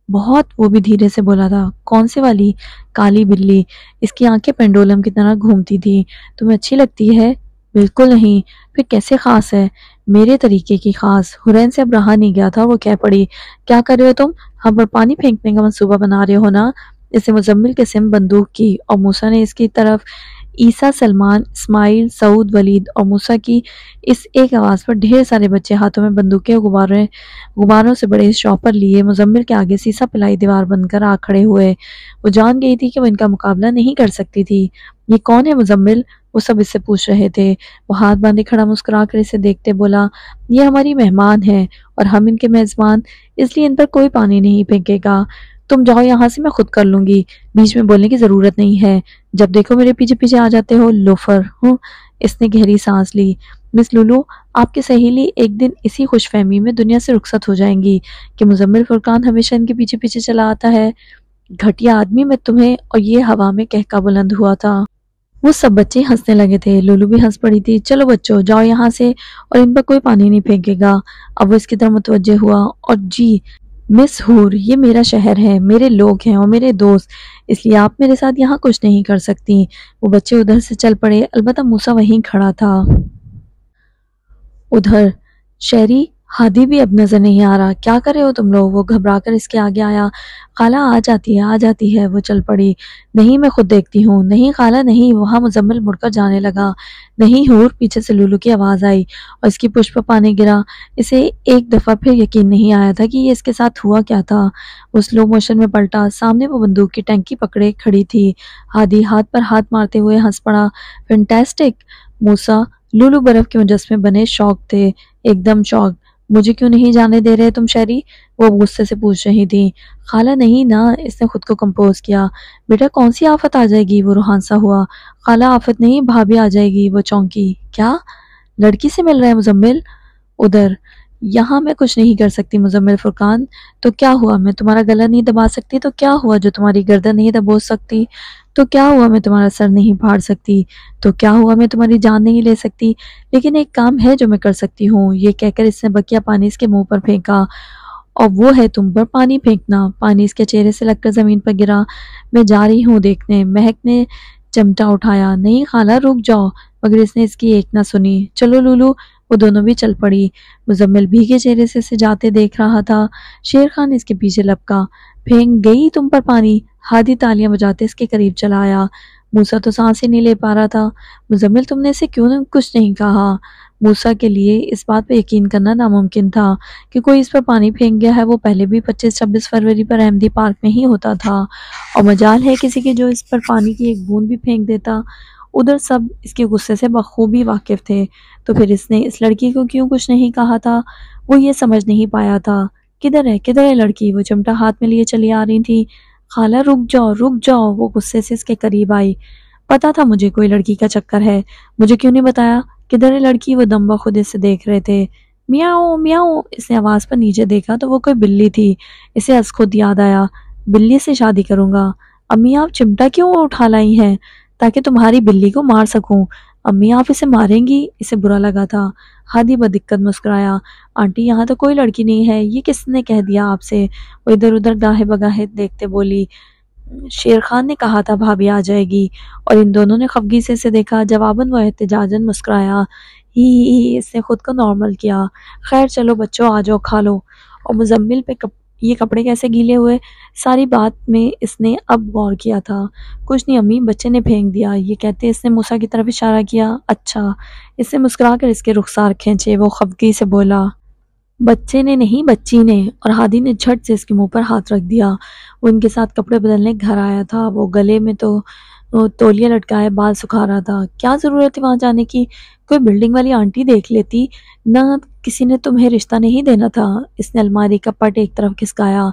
بہت، وہ بھی دھیرے سے بولا تھا۔ کون سی والی؟ کالی بلی۔ اس کی آنکھیں پینڈولم کی طرح گھومتی تھی۔ تمہیں اچھی لگتی ہے؟ بالکل نہیں۔ پھر کیسے خاص ہے؟ میرے طریقے کی خاص۔ حرین سے اب رہا نہیں گیا تھا، وہ کہہ پڑی، کیا کر رہے ہو تم؟ ہم پر پانی پھینکنے کا منصوبہ بنا رہے ہو نا؟ اس نے مزمل کے سم بندوق کی، اور موسیٰ نے اس کی طرف عیسیٰ، سلمان، اسماعیل، سعود، ولید اور موسیٰ کی اس ایک آواز پر ڈھیر سارے بچے ہاتھوں میں بندوقیں اور غباروں سے بڑے شاپر لیے مزمل کے آگے سیسا پلائی دیوار بن کر آ کھڑے ہوئے۔ وہ جان گئی تھی کہ وہ ان کا مقابلہ نہیں کر سکتی تھی۔ یہ کون ہے مزمل؟ وہ سب اس سے پوچھ رہے تھے۔ وہ ہاتھ باندھے کھڑا مسکرا کر اسے دیکھتے بولا، یہ ہماری مہمان ہے اور ہم ان کے میزبان، اس لیے ان پر کوئی پانی نہیں پھینکے گا۔ تم جاؤ یہاں سے، میں خود کر لوں گی، بیچ میں بولنے کی ضرورت نہیں ہے۔ جب دیکھو میرے پیچھے پیچھے آ جاتے ہو، لوفر ہوں۔ اس نے گہری سانس لی۔ مس لولو، آپ کی سہیلی ایک دن اسی خوش فہمی میں دنیا سے رخصت ہو جائیں گی کہ مزمل فرقان ہمیشہ ان کے پیچھے پیچھے چلا آتا ہے۔ گھٹیا آدمی، میں تمہیں، اور یہ ہوا میں کہکا بلند ہوا تھا۔ وہ سب بچے ہنسنے لگے تھے، لولو بھی ہنس پڑی تھی۔ چلو بچوں، جاؤ یہاں سے اور ان پر کوئی پانی نہیں پھینکے گا۔ اب وہ اس کی طرف متوجہ ہوا، اور جی مس ہور، یہ میرا شہر ہے، میرے لوگ ہیں اور میرے دوست، اس لیے آپ میرے ساتھ یہاں کچھ نہیں کر سکتی۔ وہ بچے ادھر سے چل پڑے، البتہ موسیٰ وہیں کھڑا تھا۔ ادھر شہری ہادی بھی اب نظر نہیں آ رہا۔ کیا کر رہے ہو تم لوگ؟ وہ گھبرا کر اس کے آگے آیا۔ خالہ آ جاتی ہے، وہ چل پڑی۔ نہیں، میں خود دیکھتی ہوں۔ نہیں خالہ نہیں۔ وہاں مزمل مڑ کر جانے لگا۔ نہیں ہور، پیچھے سے لولو کی آواز آئی اور اس کی پشت پر پانی گرا۔ اسے ایک دفعہ پھر یقین نہیں آیا تھا کہ یہ اس کے ساتھ ہوا کیا تھا۔ وہ سلو موشن میں پلٹا، سامنے وہ بندوق کی ٹینکی پکڑے کھڑی تھی۔ ہادی ہاتھ پر ہاتھ مارتے ہوئے ہنس پڑا۔ فینٹاسٹک! موسیٰ، لولو برف کے مجسمے بنے شوق تھے، ایک دم شوق۔ مجھے کیوں نہیں جانے دے رہے تم شہری؟ وہ غصے سے پوچھ رہی تھی۔ خالہ نہیں نا، اس نے خود کو کمپوز کیا۔ بیٹا کون سی آفت آ جائے گی؟ وہ روحانسا ہوا۔ خالہ آفت نہیں، بھابھی آ جائے گی۔ وہ چونکی۔ کیا؟ لڑکی سے مل رہے ہیں مزمل؟ ادھر۔ یہاں میں کچھ نہیں کر سکتی مزمل فرقان۔ تو کیا ہوا؟ میں تمہارا گلا نہیں دبا سکتی تو کیا ہوا؟ جو تمہاری گردن نہیں دبوچ سکتی تو کیا ہوا؟ میں تمہارا سر نہیں پھاڑ سکتی تو کیا ہوا؟ میں تمہاری جان نہیں لے سکتی، لیکن ایک کام ہے جو میں کر سکتی ہوں۔ یہ کہہ کر اس نے بکیا پانی اس کے منہ پر پھینکا، اور وہ ہے تم پر پانی پھینکنا۔ پانی اس کے چہرے سے لگ کر زمین پر گرا۔ میں جا رہی ہوں دیکھنے۔ مہک نے چمٹا اٹھایا۔ نہیں خالہ، رک جاؤ، مگر اس نے اس کی ایک نہ سنی۔ چلو لولو۔ وہ دونوں بھی چل پڑی۔ مزمل بھیگے چہرے سے اسے جاتے دیکھ رہا تھا۔ شیر خان اس کے پیچھے لپکا۔ پھینک گئی تم پر پانی؟ ہادی تالیاں بجاتے اس کے قریب چلا آیا۔ موسیٰ تو سانس ہی نہیں لے پا رہا تھا۔ مزمل، تم نے اسے کیوں کچھ نہیں کہا؟ موسیٰ کے لیے اس بات پہ یقین کرنا ناممکن تھا کہ کوئی اس پر پانی پھینک گیا ہے۔ وہ پہلے بھی 25-26 فروری پر احمدی پارک میں ہی ہوتا تھا، اور مجال ہے کسی کے جو اس پر پانی کی ایک بوند بھی پھینک دیتا۔ ادھر سب اس کے غصے سے بخوبی واقف تھے، تو پھر اس نے اس لڑکی کو کیوں کچھ نہیں کہا تھا؟ وہ یہ سمجھ نہیں پایا تھا۔ کدھر ہے لڑکی؟ وہ چمٹا ہاتھ میں لیے چلی آ رہی تھی۔ خالہ رک جاؤ۔ وہ غصے سے اس کے قریب آئی۔ پتا تھا مجھے کوئی لڑکی کا چکر ہے، مجھے کیوں نہیں بتایا؟ کدھر ہے لڑکی؟ وہ دم بخود اسے دیکھ رہے تھے۔ میاؤ میاؤ۔ اس نے آواز پر نیچے دیکھا تو وہ کوئی بلی تھی۔ اسے از خود یاد آیا، بلی سے شادی کروں گا۔ امی آپ چمٹا کیوں اٹھا لائی ہیں؟ تاکہ تمہاری بلی کو مار سکوں۔ امی آپ اسے ماریں گی؟ اسے برا لگا تھا۔ ہادی بدقت مسکرایا۔ آنٹی یہاں تو کوئی لڑکی نہیں ہے، یہ کس نے کہہ دیا آپ سے؟ وہ ادھر ادھر گاہے بگاہے دیکھتے بولی، شیر خان نے کہا تھا بھابھی آ جائے گی۔ اور ان دونوں نے خفگی سے اسے دیکھا۔ جواباً وہ احتجاجاً مسکرایا۔ ہی اس نے خود کو نارمل کیا۔ خیر چلو بچوں، آ جاؤ کھا لو۔ اور مزمل پہ یہ کپڑے کیسے گیلے ہوئے؟ ساری بات میں اس نے اب غور کیا تھا۔ کچھ نہیں امی، بچے نے پھینک دیا۔ یہ کہتے اس نے موسیٰ کی طرف اشارہ کیا۔ اچھا۔ اس نے مسکرا کر اس کے رخسار کھینچے۔ وہ خفگی سے بولا، بچے نے نہیں، بچی نے۔ اور ہادی نے جھٹ سے اس کے منہ پر ہاتھ رکھ دیا۔ وہ ان کے ساتھ کپڑے بدلنے گھر آیا تھا۔ وہ گلے میں تو تولیہ لٹکائے بال سکھا رہا تھا۔ کیا ضرورت تھی وہاں جانے کی؟ کوئی بلڈنگ والی آنٹی دیکھ لیتی نہ، کسی نے تمہیں رشتہ نہیں دینا تھا۔ اس نے الماری کا پٹ ایک طرف کھسکایا۔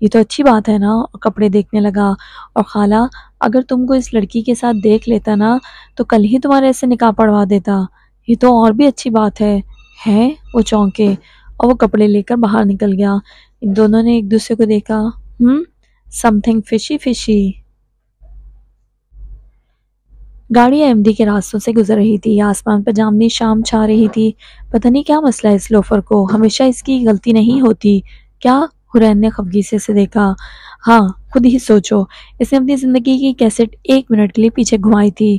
یہ تو اچھی بات ہے نا۔ اور کپڑے دیکھنے لگا۔ اور خالہ، اگر تم کو اس لڑکی کے ساتھ دیکھ لیتا نا تو کل ہی تمہارے سے نکاح پڑھوا دیتا۔ یہ تو اور بھی اچھی بات ہے۔ وہ چونکے اور وہ کپڑے لے کر باہر نکل گیا۔ ان دونوں نے ایک دوسرے کو دیکھا۔ Something fishy. گاڑی احمدی کے راستوں سے گزر رہی تھی۔ آسمان پر جامنی شام چھا رہی تھی۔ پتہ نہیں کیا مسئلہ ہے اس لوفر کو، ہمیشہ اس کی غلطی نہیں ہوتی۔ کیا؟ حرین نے خفگی سے اسے دیکھا۔ ہاں، خود ہی سوچو۔ اس نے اپنی زندگی کی کیسٹ 1 منٹ کے لیے پیچھے گھمائی تھی۔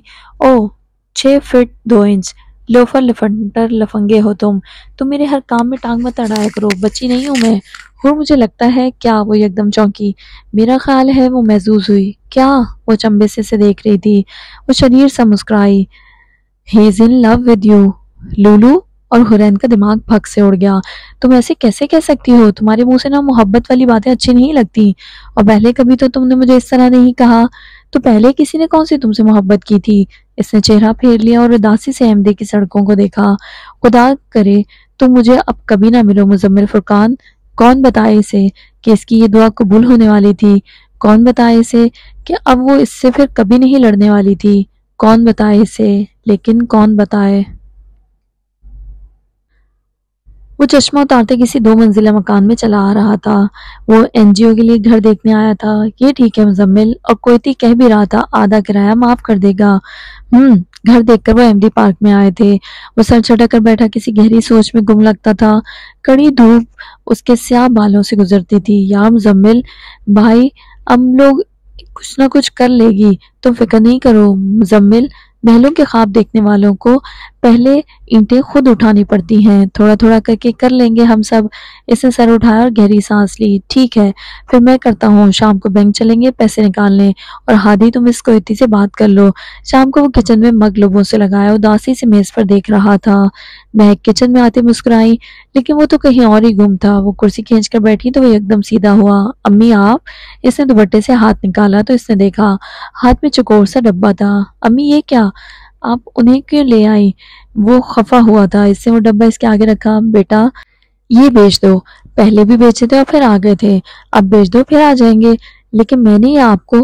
6 فٹ 2 انچ۔ لوفر لفنٹر لفنگے ہو تم میرے ہر کام میں ٹانگ مت اڑایا کرو، بچی نہیں ہوں میں۔ اور مجھے لگتا ہے کیا وہ ایک دم چونکی، میرا خیال ہے وہ محظوظ ہوئی۔ کیا؟ وہ چمبے سے دیکھ رہی تھی۔ وہ شریر سا مسکرائی۔ ہی از ان لو ود یو لولو۔ اور حرین کا دماغ پھک سے اڑ گیا۔ تم ایسے کیسے کہہ سکتی ہو؟ تمہارے منہ سے نا محبت والی باتیں اچھی نہیں لگتی، اور پہلے کبھی تو تم نے مجھے اس طرح نہیں کہا۔ تو پہلے کسی نے کون سی تم سے محبت کی تھی؟ اس نے چہرہ پھیر لیا اور اداسی سے احمدی کی سڑکوں کو دیکھا۔ خدا کرے تم مجھے اب کبھی نہ ملو مزمل فرقان۔ کون بتائے اسے کہ اس کی یہ دعا قبول ہونے والی تھی؟ کون بتائے اسے کہ اب وہ اس سے پھر کبھی نہیں لڑنے والی تھی؟ کون بتائے اسے؟ لیکن کون بتائے؟ وہ چشمہ اتارتے کسی 2 منزلہ مکان میں چلا آ رہا تھا۔ وہ این جی او کے لیے گھر دیکھنے آیا تھا۔ یہ ٹھیک ہے مزمل، اور کوئتی کہہ بھی رہا تھا آدھا کرایہ معاف کر دے گا۔ گھر دیکھ کر وہ احمدی پارک میں آئے تھے۔ وہ سر چٹک کر بیٹھا کسی گہری سوچ میں گم لگتا تھا۔ کڑی دھوپ اس کے سیاہ بالوں سے گزرتی تھی۔ یا مزمل بھائی، ہم لوگ کچھ نہ کچھ کر لے گی، تم فکر نہیں کرو مزمل۔ محلوں کے خواب دیکھنے والوں کو پہلے اینٹیں خود اٹھانی پڑتی ہیں، تھوڑا تھوڑا کر کے کر لیں گے ہم سب۔ اس نے سر اٹھایا اور گہری سانس لی۔ ٹھیک ہے، پھر میں کرتا ہوں۔ شام کو بینک چلیں گے پیسے نکالنے، اور ہادی تم اس کوئتی سے بات کر لو۔ شام کو وہ کچن میں مگ لوگوں سے لگایا اداسی سے میز پر دیکھ رہا تھا۔ مہک کچن میں آتے مسکرائی، لیکن وہ تو کہیں اور ہی گم تھا۔ وہ کرسی کھینچ کر بیٹھی تو وہ ایک دم سیدھا ہوا۔ امی آپ؟ اس نے دوپٹے سے ہاتھ نکالا تو اس نے دیکھا ہاتھ میں چکور سا ڈبہ تھا۔ امی یہ کیا؟ آپ انہیں کیوں لے آئی؟ وہ خفا ہوا تھا۔ اس سے وہ ڈبہ اس کے آگے رکھا۔ بیٹا یہ بیچ دو، پہلے بھی بیچے تھے اور پھر آ گئے تھے، اب بیچ دو پھر آ جائیں گے۔ لیکن میں نے یہ آپ کو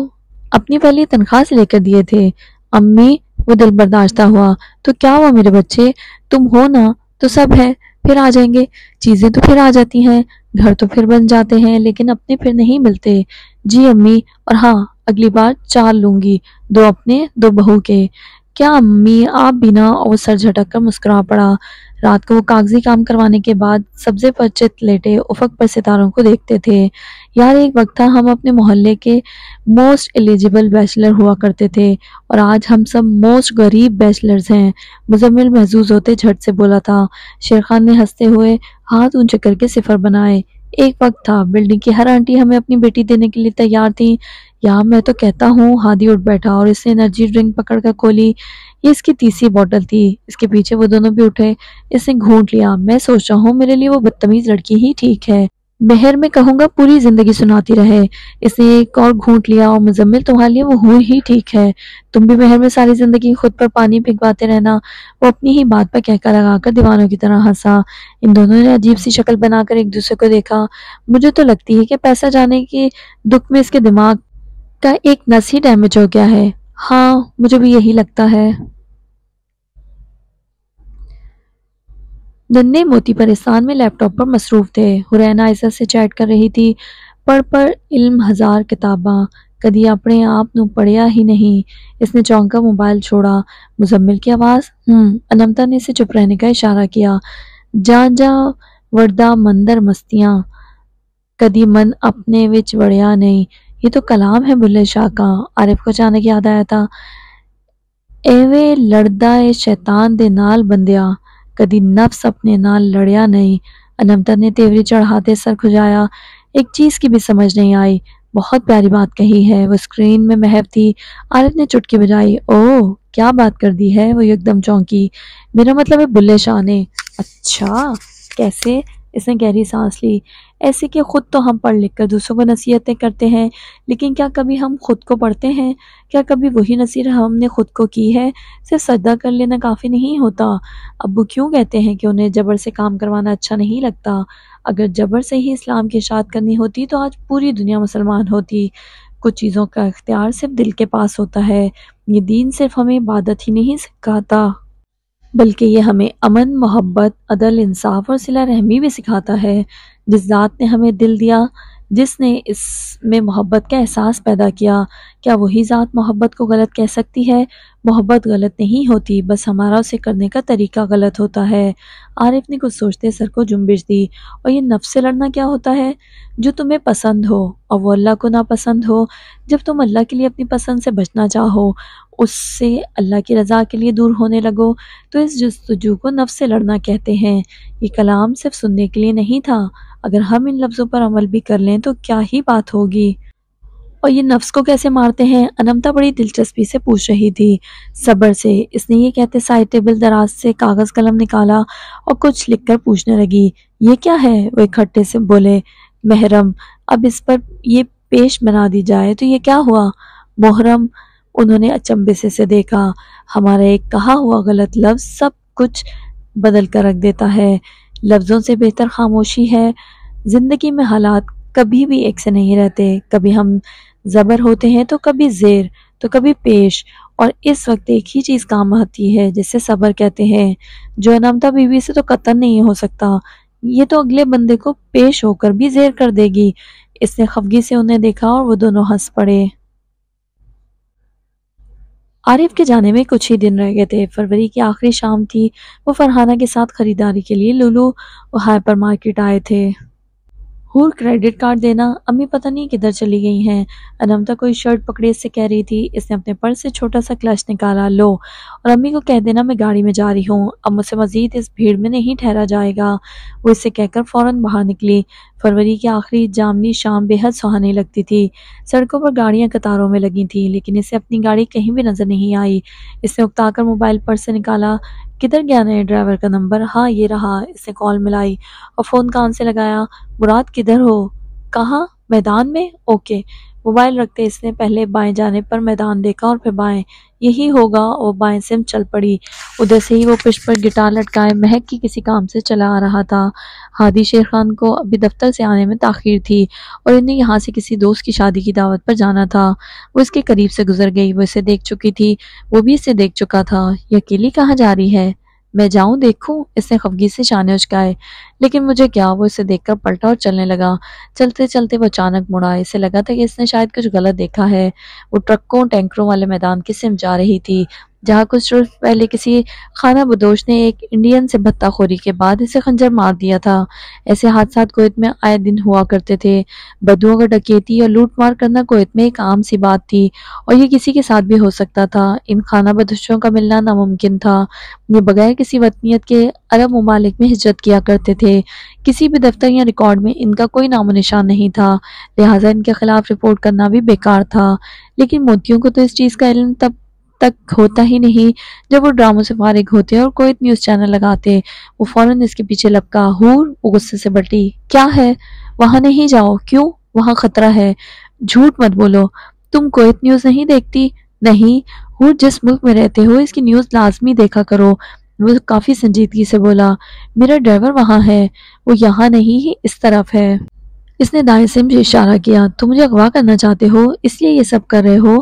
اپنی پہلی تنخواہ سے لے کر دیے تھے۔ امی، وہ دل برداشتہ ہوا۔ تو کیا ہوا میرے بچے، تم ہو نا تو سب ہے، پھر آ جائیں گے۔ چیزیں تو پھر آ جاتی ہیں، گھر تو پھر بن جاتے ہیں، لیکن اپنے پھر نہیں ملتے۔ جی امی، اور ہاں اگلی بار 4 لوں گی، 2 اپنے 2 بہو کے۔ کیا امی آپ بھی نا؟ اور وہ سر جھٹک کر مسکرا پڑا۔ رات کو وہ کاغذی کام کروانے کے بعد سبزے پر چت لیٹے افق پر ستاروں کو دیکھتے تھے۔ یار ایک وقت تھا ہم اپنے محلے کے موسٹ ایلیجیبل بیچلر ہوا کرتے تھے، اور آج ہم سب موسٹ غریب بیچلرز ہیں۔ مزمل محظوظ ہوتے جھٹ سے بولا تھا۔ شیرخان نے ہنستے ہوئے ہاتھ اونچے کر کے 0 بنائے۔ ایک وقت تھا بلڈنگ کی ہر آنٹی ہمیں اپنی بیٹی دینے کے لیے تیار تھی۔ یا میں تو کہتا ہوں۔ ہادی اٹھ بیٹھا اور اس نے انرجی ڈرنک پکڑ کر کھولی۔ یہ اس کی تیسری بوتل تھی۔ اس کے پیچھے وہ دونوں بھی اٹھے۔ اس نے گھونٹ لیا۔ میں سوچ رہا ہوں میرے لیے وہ بدتمیز لڑکی ہی ٹھیک ہے، مہر میں کہوں گا پوری زندگی سناتی رہے۔ اس نے ایک اور گھونٹ لیا۔ اور مزمل تمہارے لیے وہ ہوئی ہی ٹھیک ہے، تم بھی مہر میں ساری زندگی خود پر پانی پھینکواتے رہنا۔ وہ اپنی ہی بات پر کہکا لگا کر دیوانوں کی طرح ہنسا۔ ان دونوں نے عجیب سی شکل بنا کر ایک دوسرے کو دیکھا۔ مجھے تو لگتی ہے کہ پیسہ جانے کے دکھ میں اس کے دماغ کا ایک نس ہی ڈیمیج ہو گیا ہے۔ ہاں مجھے بھی یہی لگتا ہے۔ ننھے موتی پرستان میں لیپ ٹاپ پر مصروف تھے۔ حرین عائشہ سے چیٹ کر رہی تھی۔ پڑھ علم ہزار کتاباں، کدی اپنے آپ نو پڑھیا ہی نہیں۔ اس نے چونکا موبائل چھوڑا۔ مزمل کی آواز؟ انمتا نے اسے چپ رہنے کا اشارہ کیا۔ جاں جاں وردہ مندر مستیاں، کدی من اپنے وچ وڑیا نہیں۔ یہ تو کلام ہے بلے شاہ کا۔ عارف کو اچانک یاد آیا تھا۔ ایویں لڑدا اے شیطان دے نال بندیا، کدی نفس اپنے نال لڑیا نہیں۔ انمتا نے تیوری چڑھاتے سر کھجایا۔ ایک چیز کی بھی سمجھ نہیں آئی۔ بہت پیاری بات کہی ہے۔ وہ اسکرین میں محو تھی۔ عارف نے چٹکی بجائی۔ اوہ کیا بات کر دی ہے؟ وہ ایک دم چونکی۔ میرا مطلب ہے بلے شاہ نے۔ اچھا کیسے؟ اس نے گہری سانس لی۔ ایسے کہ خود تو ہم پڑھ لکھ کر دوسروں کو نصیحتیں کرتے ہیں، لیکن کیا کبھی ہم خود کو پڑھتے ہیں؟ کیا کبھی وہی نصیحت ہم نے خود کو کی ہے؟ صرف سجدہ کر لینا کافی نہیں ہوتا۔ ابو کیوں کہتے ہیں کہ انہیں جبر سے کام کروانا اچھا نہیں لگتا؟ اگر جبر سے ہی اسلام کی اشاعت کرنی ہوتی تو آج پوری دنیا مسلمان ہوتی۔ کچھ چیزوں کا اختیار صرف دل کے پاس ہوتا ہے۔ یہ دین صرف ہمیں عبادت ہی نہیں سکھاتا، بلکہ یہ ہمیں امن، محبت، عدل، انصاف اور صلہ رحمی بھی سکھاتا ہے۔ جس ذات نے ہمیں دل دیا، جس نے اس میں محبت کا احساس پیدا کیا، کیا وہی ذات محبت کو غلط کہہ سکتی ہے؟ محبت غلط نہیں ہوتی، بس ہمارا اسے کرنے کا طریقہ غلط ہوتا ہے۔ عارف نے کچھ سوچتے سر کو جنبش دی۔ اور یہ نفس سے لڑنا کیا ہوتا ہے؟ جو تمہیں پسند ہو اور وہ اللہ کو ناپسند ہو۔ جب تم اللہ کے لیے اپنی پسند سے بچنا چاہو، اس سے اللہ کی رضا کے لیے دور ہونے لگو تو اس جستجو کو نفس سے لڑنا کہتے ہیں۔ یہ کلام صرف سننے کے لیے نہیں تھا، اگر ہم ان لفظوں پر عمل بھی کر لیں تو کیا ہی بات ہوگی۔ اور یہ نفس کو کیسے مارتے ہیں؟ انمتا بڑی دلچسپی سے پوچھ رہی تھی۔ صبر سے، اس نے یہ کہتے سائڈ ٹیبل دراز سے کاغذ قلم نکالا اور کچھ لکھ کر پوچھنے لگی، یہ کیا ہے؟ وہ اکٹھے سے بولے، محرم۔ اب اس پر یہ پیش بنا دی جائے تو یہ کیا ہوا؟ محرم۔ انہوں نے اچنبے سے دیکھا۔ ہمارا ایک کہا ہوا غلط لفظ سب کچھ بدل کر رکھ دیتا ہے۔ لفظوں سے بہتر خاموشی ہے۔ زندگی میں حالات کبھی بھی ایک سے نہیں رہتے، کبھی ہم زبر ہوتے ہیں تو کبھی زیر تو کبھی پیش، اور اس وقت ایک ہی چیز کام آتی ہے جسے صبر کہتے ہیں، جو انمتا بیوی سے تو قطعاً نہیں ہو سکتا۔ یہ تو اگلے بندے کو پیش ہو کر بھی زیر کر دے گی۔ اس نے خفگی سے انہیں دیکھا اور وہ دونوں ہنس پڑے۔ عارف کے جانے میں کچھ ہی دن رہ گئے تھے۔ فروری کی آخری شام تھی۔ وہ فرحانہ کے ساتھ خریداری کے لیے لولو ہائپر مارکیٹ آئے تھے۔ حور کریڈٹ کارڈ دینا، امی پتہ نہیں کدھر چلی گئی ہیں۔ انمتا کوئی شرٹ پکڑے اس سے کہہ رہی تھی۔ اس نے اپنے پرس سے چھوٹا سا کلچ نکالا، لو، اور امی کو کہہ دینا میں گاڑی میں جا رہی ہوں، اب مجھ سے مزید اس بھیڑ میں نہیں ٹھہرا جائے گا۔ وہ اس سے کہہ کر فوراً باہر نکلی۔ فروری کی آخری جامنی شام بے حد سہانی لگتی تھی۔ سڑکوں پر گاڑیاں قطاروں میں لگی تھیں، لیکن اسے اپنی گاڑی کہیں بھی نظر نہیں آئی۔ اس نے اکتا کر موبائل پرس سے نکالا۔ کدھر گیا نئے ڈرائیور کا نمبر؟ ہاں یہ رہا۔ اس نے کال ملائی اور فون کان سے لگایا۔ مراد کدھر ہو؟ کہاں؟ میدان میں؟ اوکے۔ موبائل رکھتے اس نے پہلے بائیں جانب پر میدان دیکھا اور پھر بائیں، یہی ہوگا۔ وہ بائیں سمت چل پڑی۔ ادھر سے ہی وہ پشت پر گٹار لٹکائے مہک کی کسی کام سے چلا آ رہا تھا۔ ہادی شیر خان کو ابھی دفتر سے آنے میں تاخیر تھی اور انہیں یہاں سے کسی دوست کی شادی کی دعوت پر جانا تھا۔ وہ اس کے قریب سے گزر گئی۔ وہ اسے دیکھ چکی تھی، وہ بھی اسے دیکھ چکا تھا۔ یہ اکیلی کہاں جا رہی ہے؟ میں جاؤں دیکھوں؟ اس نے خفگی سے شانے اچکائے۔ لیکن مجھے کیا؟ وہ اسے دیکھ کر پلٹا اور چلنے لگا۔ چلتے چلتے وہ اچانک مڑا۔ اسے لگا تھا کہ اس نے شاید کچھ غلط دیکھا ہے۔ وہ ٹرکوں ٹینکروں والے میدان کی سمت جا رہی تھی، جہاں کچھ روز پہلے کسی خانہ بدوش نے ایک انڈین سے بھتہ خوری کے بعد اسے خنجر مار دیا تھا۔ ایسے حادثات کویت میں آئے دن ہوا کرتے تھے۔ بدوؤں کا ڈکیتی اور لوٹ مار کرنا کویت میں ایک عام سی بات تھی، اور یہ کسی کے ساتھ بھی ہو سکتا تھا۔ ان خانہ بدوشوں کا ملنا ناممکن تھا۔ یہ بغیر کسی وطنیت کے عرب ممالک میں ہجرت کیا کرتے تھے۔ کسی بھی دفتر یا ریکارڈ میں ان کا کوئی نام و نشان نہیں تھا، لہٰذا ان کے خلاف رپورٹ کرنا بھی بیکار تھا۔ لیکن موتیوں کو تو اس چیز کا علم تب تک ہوتا ہی نہیں جب وہ ڈراموں سے فارغ ہوتے اور کوئی نیوز چینل لگاتے۔ وہ فوراً اس کے پیچھے لپکا۔ حور، وہ غصے سے بٹی، کیا ہے؟ وہاں نہیں جاؤ۔ کیوں؟ وہاں خطرہ ہے۔ جھوٹ مت بولو، تم کویت نیوز نہیں دیکھتی؟ نہیں۔ حور، جس ملک میں رہتے ہو اس کی نیوز لازمی دیکھا کرو۔ وہ کافی سنجیدگی سے بولا، میرا ڈرائیور وہاں ہے، وہ یہاں نہیں اس طرف ہے۔ اس نے دائیں سمت اشارہ کیا۔ تم مجھے اغوا کرنا چاہتے ہو، اس لیے یہ سب کر رہے ہو؟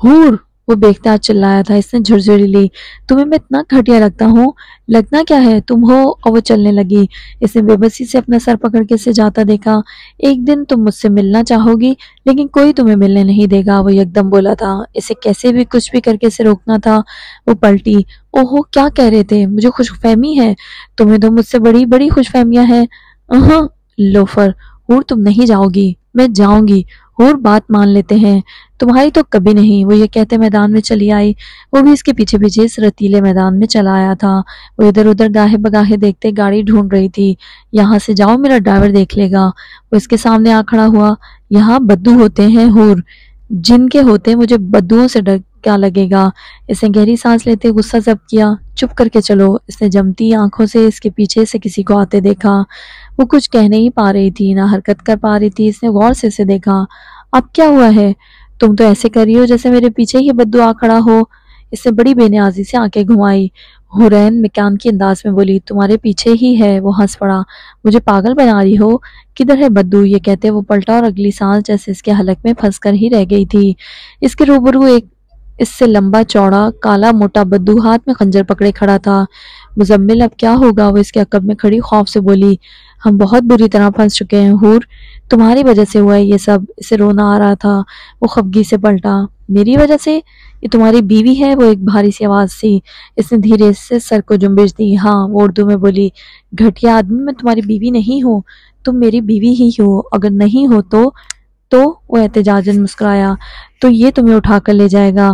حور، وہ بے اختیار چلایا تھا۔ اس نے جھرجھری لی، تمہیں میں اتنا گھٹیا لگتا ہوں؟ لگنا کیا ہے، تم ہو۔ اور وہ چلنے لگی۔ اس نے بے بسی سے اپنا سر پکڑ کے اسے جاتا دیکھا۔ ایک دن تم مجھ سے ملنا چاہو گی، لیکن کوئی تمہیں ملنے نہیں دے گا، وہ یکدم بولا تھا۔ اسے کیسے بھی کچھ بھی کر کے اسے روکنا تھا۔ وہ پلٹی۔ اوہو، کیا کہہ رہے تھے؟ مجھے خوش فہمی ہے؟ تمہیں تو مجھ سے بڑی بڑی خوش فہمیاں ہیں۔ لوفر۔ حور، تم نہیں جاؤ گی؟ میں جاؤں گی۔ حور، بات مان لیتے ہیں، تمہاری تو کبھی نہیں۔ وہ یہ کہتے میدان میں چلی آئی۔ وہ بھی اس کے پیچھے پیچھے اس رتیلے میدان میں چلا آیا تھا۔ وہ ادھر ادھر گاہے بگاہے دیکھتے گاڑی ڈھونڈ رہی تھی۔ یہاں سے جاؤ، میرا ڈرائیور دیکھ لے گا۔ وہ اس کے سامنے آ کھڑا ہوا۔ یہاں بدو ہوتے ہیں حور، جن کے ہوتے مجھے بدوؤں سے ڈر کیا لگے گا؟ اس نے گہری سانس لیتے غصہ ضبط کیا۔ چپ کر کے چلو۔ اس نے جمتی آنکھوں سے اس کے پیچھے سے کسی کو آتے دیکھا۔ وہ کچھ کہہ نہیں پا رہی تھی، نہ حرکت کر پا رہی تھی۔ اس نے غور سے اسے دیکھا۔ اب کیا ہوا ہے؟ تم تو ایسے کر رہی ہو جیسے میرے پیچھے ہی بدو آ کھڑا ہو۔ اس نے بڑی بے نیازی سے آنکھیں گھمائی۔ حورین مکان کی انداز میں بولی، تمہارے پیچھے ہی ہے۔ وہ ہنس پڑا۔ مجھے پاگل بنا رہی ہو؟ کدھر ہے بدو؟ یہ کہتے وہ پلٹا اور اگلی سانس جیسے اس کے حلق میں پھنس کر ہی رہ گئی تھی۔ اس کے روبرو ایک اس سے لمبا چوڑا کالا موٹا بدو ہاتھ میں خنجر پکڑے کھڑا تھا۔ مزمل، اب کیا ہوگا؟ وہ اس کے عقب میں کھڑی خوف سے بولی، ہم بہت بری طرح پھنس چکے ہیں حور، تمہاری وجہ سے ہوا ہے یہ سب۔ اسے رونا آ رہا تھا۔ وہ خفگی سے پلٹا۔ میری وجہ سے؟ یہ تمہاری بیوی ہے؟ وہ ایک بھاری سی آواز سی۔ اس نے دھیرے سے سر کو جنبش دی۔ ہاں، وہ اردو میں بولی۔ گھٹیا آدمی، میں تمہاری بیوی نہیں ہوں، تم میری بیوی ہی ہو، اگر نہیں ہو تو وہ احتجاجاً مسکرایا، تو یہ تمہیں اٹھا کر لے جائے گا۔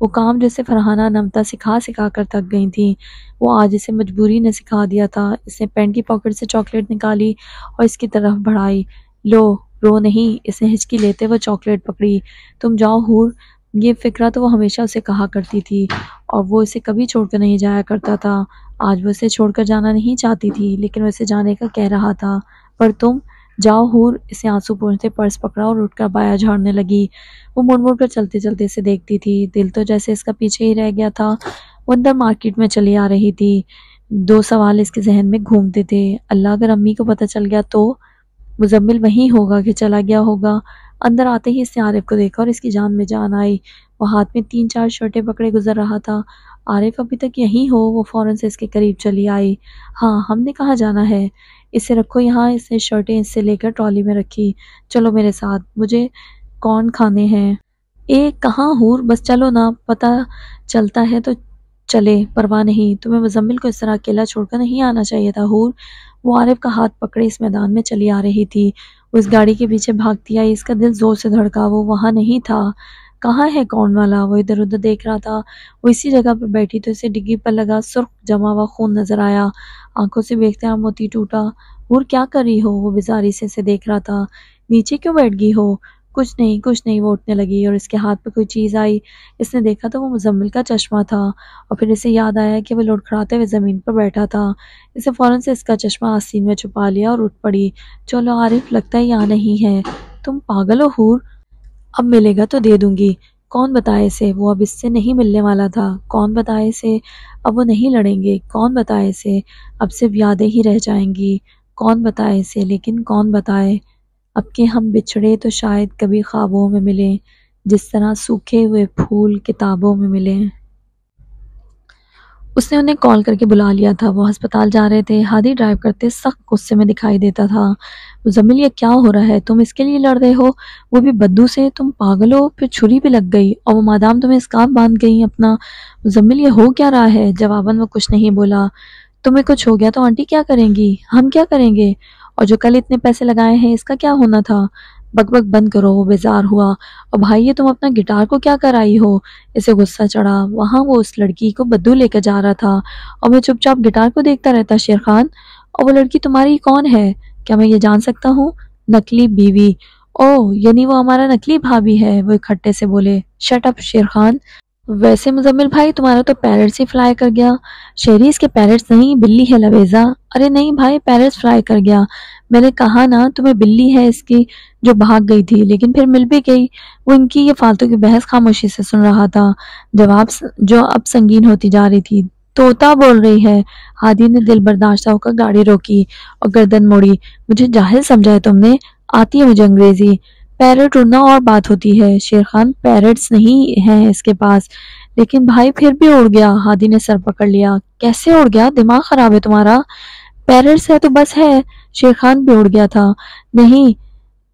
وہ کام جیسے فرحانہ نمتا سکھا سکھا کر تھک گئی تھیں وہ آج اسے مجبوری نے سکھا دیا تھا۔ اس نے پینٹ کی پاکٹ سے چاکلیٹ نکالی اور اس کی طرف بڑھائی۔ لو، رو نہیں، اس نے ہچکی لیتے وہ چاکلیٹ پکڑی۔ تم جاؤ حور، یہ فکرہ تو وہ ہمیشہ اسے کہا کرتی تھی اور وہ اسے کبھی چھوڑ کر نہیں جایا کرتا تھا۔ آج وہ اسے چھوڑ کر جانا نہیں چاہتی تھی لیکن وہ اسے جانے کا کہہ رہا تھا۔ پر تم جاؤ حور، اسے آنسو پوچھتے پرس پکڑا اور اٹھ کر بایا جھاڑنے لگی۔ وہ مڑ مڑ کر چلتے چلتے اسے دیکھتی تھی، دل تو جیسے اس کا پیچھے ہی رہ گیا تھا۔ وہ اندر مارکیٹ میں چلی آ رہی تھی۔ دو سوال اس کے ذہن میں گھومتے تھے۔ اللہ، اگر امی کو پتہ چل گیا تو؟ مزمل وہیں ہوگا کہ چلا گیا ہوگا۔ اندر آتے ہی اس نے عارف کو دیکھا اور اس کی جان میں جان آئی۔ وہ ہاتھ میں 3-4 شرٹیں پکڑے گزر رہا تھا۔ عارف ابھی تک یہیں ہو؟ وہ فوراً سے اس کے قریب چلی آئی۔ ہاں، ہم نے کہاں جانا ہے؟ اسے رکھو یہاں۔ اس نے شرٹیں اس سے لے کر ٹرالی میں رکھی۔ چلو میرے ساتھ، مجھے کون کھانے ہیں۔ کہاں حور، بس چلو نا، پتہ چلتا ہے تو چلے، پرواہ نہیں۔ تمہیں مزمل کو اس طرح اکیلا چھوڑ کر نہیں آنا چاہیے تھا حور۔ وہ عارف کا ہاتھ پکڑے اس میدان میں چلی آ رہی تھی۔ وہ اس گاڑی کے پیچھے بھاگتی آئی، اس کا دل زور سے دھڑکا۔ وہ وہاں نہیں تھا۔ کہاں ہے کون والا؟ وہ ادھر ادھر دیکھ رہا تھا۔ وہ اسی جگہ پر بیٹھی تو اسے ڈگی پر لگا سرخ جما ہوا خون نظر آیا۔ آنکھوں سے بے اختیار موتی ٹوٹا۔ حور کیا کر رہی ہو؟ وہ بیزاری سے اسے دیکھ رہا تھا۔ نیچے کیوں بیٹھ گئی ہو؟ کچھ نہیں کچھ نہیں، وہ اٹھنے لگی اور اس کے ہاتھ پہ کوئی چیز آئی۔ اس نے دیکھا تو وہ مزمل کا چشمہ تھا اور پھر اسے یاد آیا کہ وہ لڑکھڑاتے ہوئے زمین پر بیٹھا تھا۔ اسے فوراً سے اس کا چشمہ آستین میں چھپا لیا اور اٹھ پڑی۔ چلو عارف، لگتا ہے یہاں نہیں ہے۔ تم پاگل ہو حور، اب ملے گا تو دے دوں گی۔ کون بتائے اسے وہ اب اس سے نہیں ملنے والا تھا؟ کون بتائے اسے اب وہ نہیں لڑیں گے؟ کون بتائے اسے اب صرف یادیں ہی رہ جائیں گی؟ کون بتائے اسے، لیکن کون بتائے؟ اب کہ ہم بچھڑے تو شاید کبھی خوابوں میں ملیں، جس طرح سوکھے ہوئے پھول کتابوں میں ملیں۔ اس نے انہیں کال کر کے بلا لیا تھا۔ وہ ہسپتال جا رہے تھے۔ ہادی ڈرائیو کرتے سخت غصے میں دکھائی دیتا تھا۔ مزمل، یہ کیا ہو رہا ہے؟ تم اس کے لیے لڑ رہے ہو؟ وہ بھی بدو سے؟ تم پاگل ہو؟ پھر چھری بھی لگ گئی اور وہ مادام تمہیں اسکارف باندھ گئی اپنا۔ مزمل، یہ ہو کیا رہا ہے؟ جواباً وہ کچھ نہیں بولا۔ تمہیں کچھ ہو گیا تو آنٹی کیا کریں گی؟ ہم کیا کریں گے؟ اور جو کل اتنے پیسے لگائے ہیں اس کا کیا ہونا تھا؟ بک بک بند کرو، وہ بیزار ہوا۔ اور بھائی، یہ تم اپنا گٹار کو کیا کر آئی ہو؟ اسے غصہ چڑھا۔ وہاں وہ اس لڑکی کو بدو لے کر جا رہا تھا اور میں چپ چاپ گٹار کو دیکھتا رہتا۔ شیر خان، اور وہ لڑکی تمہاری کون ہے؟ کیا میں یہ جان سکتا ہوں؟ نکلی بیوی۔ اوہ، یعنی وہ ہمارا نکلی بھابی ہے، وہ اکھٹے سے بولے۔ Shut up Sher Khan. ویسے مزمل بھائی، تمہارا تو پیرٹس ہی فلائی کر گیا۔ شہری، اس کے پیرٹس نہیں، بلی ہے لویزا۔ ارے نہیں بھائی، پیرٹس فلائی کر گیا۔ میں نے کہا نا تمہیں، بلی ہے اس کی جو بھاگ گئی تھی لیکن پھر مل بھی گئی۔ وہ ان کی یہ فالتو کی بحث خاموشی سے سن رہا تھا، جواب جو اب سنگین ہوتی جا رہی تھی۔ طوطا بول رہی ہے۔ ہادی نے دل برداشتہ ہو کر گاڑی روکی اور گردن موڑی۔ مجھے جاہل سمجھا ہے تم نے؟ آتی ہے مجھے انگریزی۔ پیرٹ اڑنا اور بات ہوتی ہے شیر خان، پیرٹس نہیں ہیں اس کے پاس۔ لیکن بھائی پھر بھی اڑ گیا۔ ہادی نے سر پکڑ لیا۔ کیسے اڑ گیا؟ دماغ خراب ہے تمہارا؟ پیرٹس ہے تو بس ہے۔ شیر خان بھی اڑ گیا تھا۔ نہیں،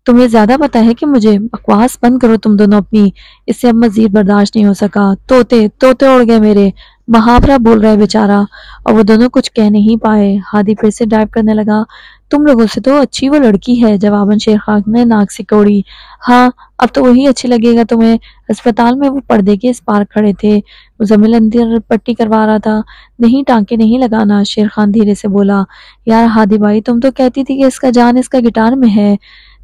تمہیں زیادہ پتا ہے کہ مجھے۔ بکواس بند کرو تم دونوں اپنی۔ اس سے اب مزید برداشت نہیں ہو سکا۔ طوطے اڑ گئے میرے، محاورہ بول رہے بیچارہ۔ اور وہ دونوں کچھ کہہ نہیں پائے۔ ہادی پھر سے ڈرائیو کرنے لگا۔ تم لوگوں سے تو اچھی وہ لڑکی ہے، جواباً شیر خان نے ناک سے کوڑی۔ ہاں، اب تو وہی اچھی لگے گا تمہیں۔ ہسپتال میں وہ پردے کے اس پار کھڑے تھے۔ مزمل اندر پٹی کروا رہا تھا۔ نہیں، ٹانکے نہیں لگانا، شیر خان دھیرے سے بولا۔ یار ہادی بھائی، تم تو کہتی تھی کہ اس کا جان اس کا گٹار میں ہے۔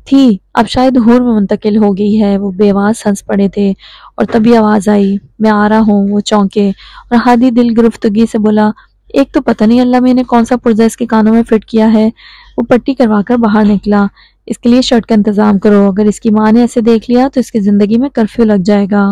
تھی، اب شاید حور میں منتقل ہو گئی ہے۔ وہ بے آواز ہنس پڑے تھے اور تبھی آواز آئی، میں آ رہا ہوں۔ وہ چونکے اور ہادی دل گرفتگی سے بولا، ایک تو پتہ نہیں اللہ میں نے کون سا پرزہ اس کے کانوں میں فٹ کیا ہے۔ وہ پٹی کروا کر باہر نکلا۔ اس کے لیے شرٹ کا انتظام کرو، اگر اس کی ماں نے ایسے دیکھ لیا تو اس کی زندگی میں کرفیو لگ جائے گا۔